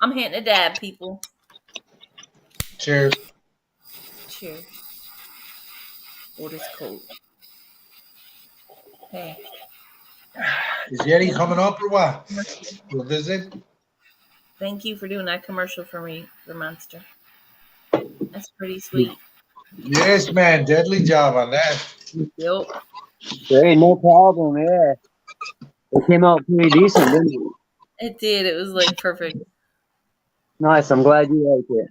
I'm hitting a dab, people. Cheers. Cheers. Or this cold. Hey. Is Yeti coming up or what? We'll visit. Thank you for doing that commercial for me, for Monster. That's pretty sweet. Yes, man. Deadly job on that. Yep. There ain't no problem, yeah. It came out pretty decent, didn't it? It did. It was like perfect. Nice. I'm glad you liked it.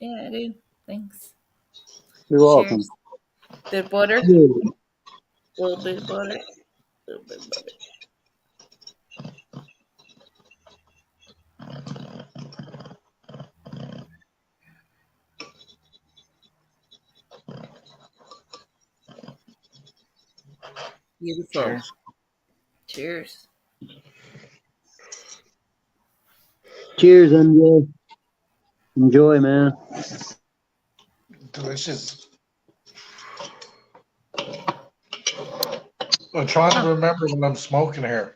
Yeah, dude. Thanks. You're welcome. Cheers. Bit of butter. Cheers. A little bit of butter. A little bit of butter. Beautiful. Cheers. Cheers. Cheers, MJ. Enjoy, man. Delicious. I'm trying to remember when I'm smoking here.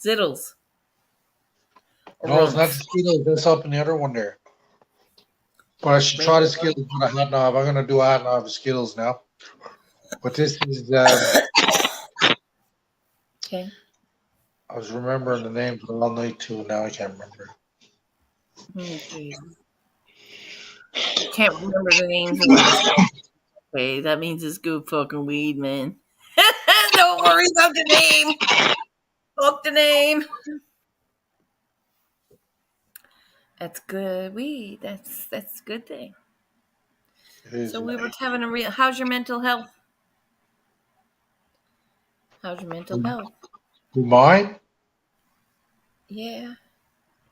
Zittles. Or No, it's not the rumps. Skittles. That's up in the other one there. But I should try the Skittles with a hot knob. I'm gonna do a hot knob with Skittles now. But this is Okay. I was remembering the names all night too. Now I can't remember. Okay. Can't remember the names of what. Okay, that means it's good fucking weed, man. Don't worry about the name. Fuck the name. That's good weed. That's a good thing. It is. So we were having a real. How's your mental health? How's your mental health? Mine? Yeah.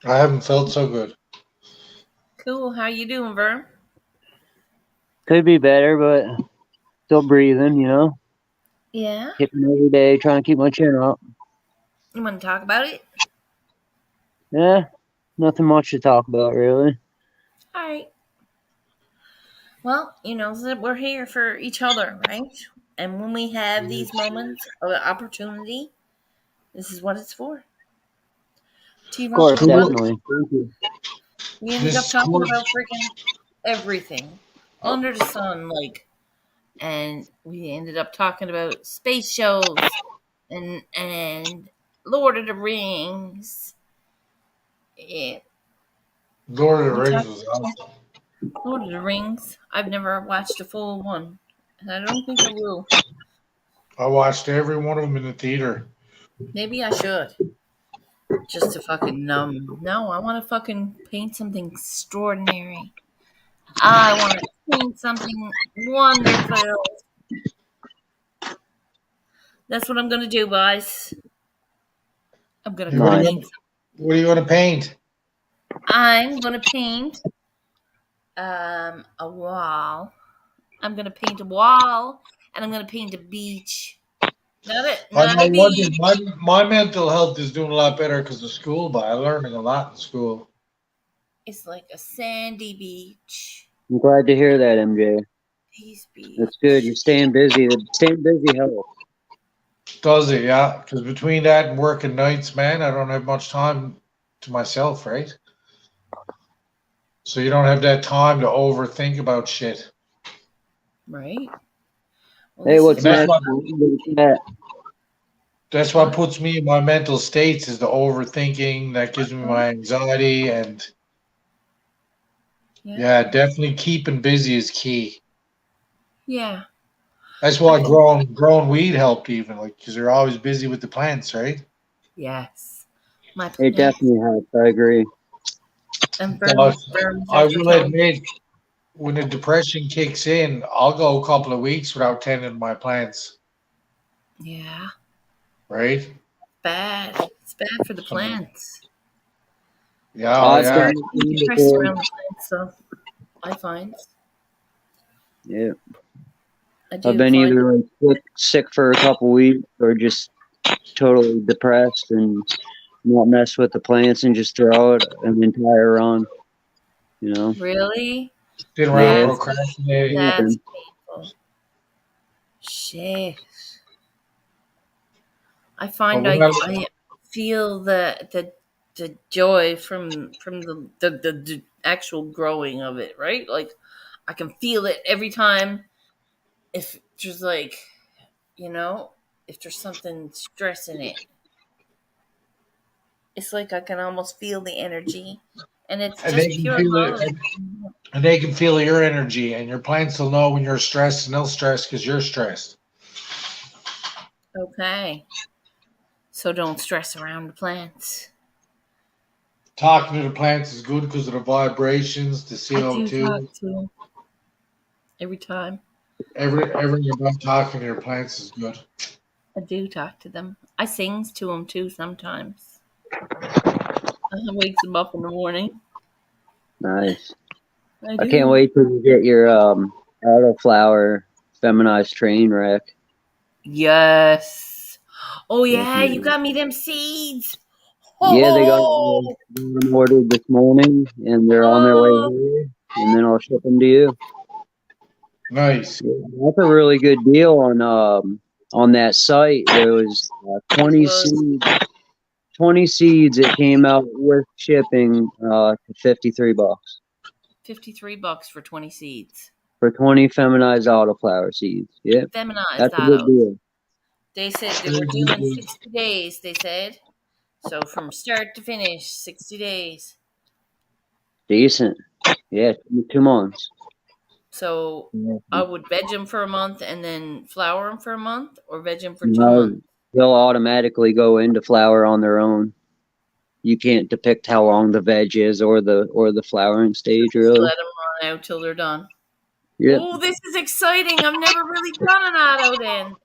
I haven't felt so good. Cool. How you doing, Vern? Could be better, but still breathing, you know? Yeah. Hitting every day, trying to keep my chin up. You want to talk about it? Yeah. Nothing much to talk about, really. All right. Well, you know that we're here for each other, right? And when we have these moments of opportunity, this is what it's for. Of course, T-Russell, well, definitely. Thank you. we ended up talking about freaking everything under the sun, like, and we ended up talking about space shows and Lord of the Rings. Yeah, Lord of the we Rings talked was awesome. Lord of the Rings. I've never watched a full one, and I don't think I will. I watched every one of them in the theater. Maybe I should. Just to fucking No, I want to fucking paint something extraordinary. I want to paint something wonderful. That's what I'm gonna do, guys. I'm gonna Hey, go Nice. paint. What are you gonna paint? I'm gonna paint a wall. I'm gonna paint a wall, and I'm gonna paint a beach. Not a I wonder. beach. My mental health is doing a lot better because of school, but I'm learning a lot in school. It's like a sandy beach. I'm glad to hear that, MJ. Peace beach. That's good. You're staying busy. Staying busy helps. Does it? Yeah. Because between that and working nights, man, I don't have much time to myself, right? So you don't have that time to overthink about shit. Right. Well, Hey, this what's is That's next? what that's what puts me in my mental states is the overthinking that gives me my anxiety, and yeah, definitely keeping busy is key. Yeah. That's why growing weed helped even, like, because they're always busy with the plants, right? Yes. My It plants. definitely helps. I agree. And But burns I after will time. admit, when the depression kicks in, I'll go a couple of weeks without tending my plants, Yeah. right? Bad. It's bad for the plants. Yeah, oh I've yeah. done It's it depressed before. around the plants, so I find. Yeah. I I've do been find. either like sick for a couple weeks or just totally depressed and not mess with the plants and just throw it an entire run. You know? Really? Sit around Yeah. procrastinating. That's Happen. painful. Shit. I But find when I feel the joy from the actual growing of it, right? Like I can feel it every time if there's like, you know, if there's something stressing it. It's like I can almost feel the energy and it's and they just can pure feel it, love. and they can feel your energy, and your plants will know when you're stressed, and they'll stress because you're stressed. Okay. So don't stress around the plants. Talking to the plants is good because of the vibrations, the I do CO2. talk to them every time. Everything about talking to your plants is good. I do talk to them. I sings to them too sometimes. I wakes them up in the morning. Nice. I I do. can't wait till you get your autoflower feminized train wreck. Yes. Oh yeah, you Definitely. got me them seeds. Yeah, they got Oh, them ordered this morning and they're on their way oh. here, and then I'll ship them to you. Nice. Yeah, that's a really good deal on that site. There was 20 seeds. 20 seeds. It came out with shipping to $53 $53 for 20 seeds. for 20 feminized autoflower seeds. Yep, Feminized that's a good autos. deal. They said they were doing 60 days, they said. So from start to finish, 60 days. Decent. Yeah, 2 months. So I would veg them for a month and then flower them for a month, or veg them for 2 No, months. they'll automatically go into flower on their own. You can't depict how long the veg is or the flowering stage, Just really. let them run out till they're done. Yep. Oh, this is exciting! I've never really done an auto then.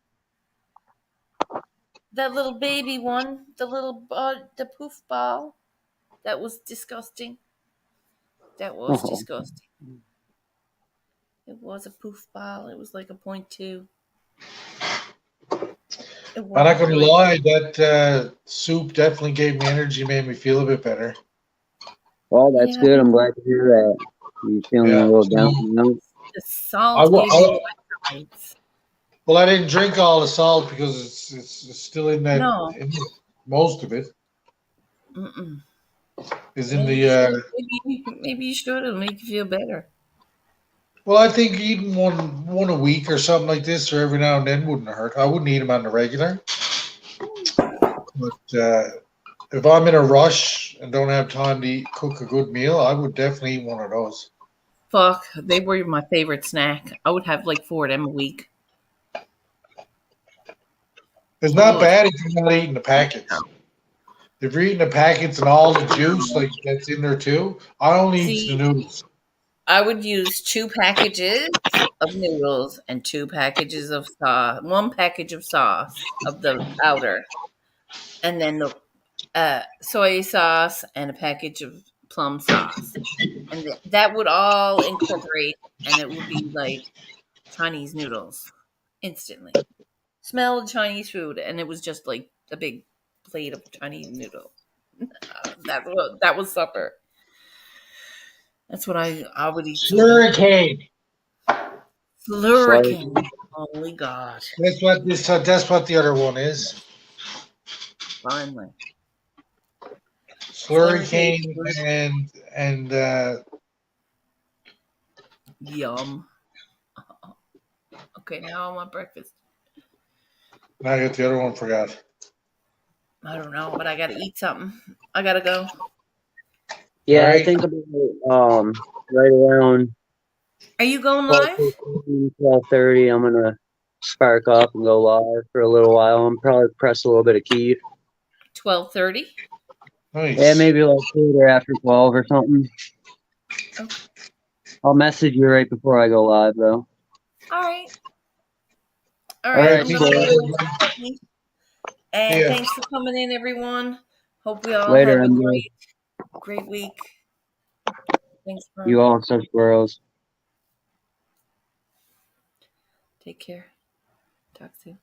That little baby one, the poof ball, that was disgusting. That was Oh. disgusting. It was a poof ball. It was like a 0.2. I'm not gonna lie, that soup definitely gave me energy, made me feel a bit better. Well, that's Yeah. good. I'm glad to hear that. You feeling Yeah. a little down, you know? The salt gives you electrolytes. Well, I didn't drink all the salt because it's still in that. No. Most of it Mm-mm. is in Maybe the. you should. Maybe you should. It'll make you feel better. Well, I think eating one a week or something like this, or every now and then, wouldn't hurt. I wouldn't eat them on the regular, but if I'm in a rush and don't have time to cook a good meal, I would definitely eat one of those. Fuck, they were my favorite snack. I would have like 4 of them a week. It's not Oh. bad if you're not eating the packets. If you're eating the packets and all the juice like that's in there too, I only eat the noodles. I would use 2 packages of noodles and 2 packages of sauce, 1 package of sauce of the powder, and then the soy sauce and a package of plum sauce, and that would all incorporate, and it would be like Chinese noodles instantly. Smell of Chinese food, and it was just like a big plate of Chinese noodles. That was supper. That's what I would eat. Slurricane. Slurricane. Holy God. That's what the other one is. Finally. Slurricane and Yum. Okay, now I want breakfast. I got the other one. Forgot. I don't know, but I gotta eat something. I gotta go. Yeah, All I right. think about right around Are you going live? 12:30. I'm gonna spark up and go live for a little while. I'm probably press a little bit of key. 12:30. Nice. Yeah, maybe like later after 12 or something. Okay. I'll message you right before I go live, though. All right. All All right. right, I'm peace gonna cool. out, go. everybody. And Yeah. thanks for coming in, everyone. Hope we all Later, have a MJ. great week. Thanks for You all such bros. take care. Talk soon.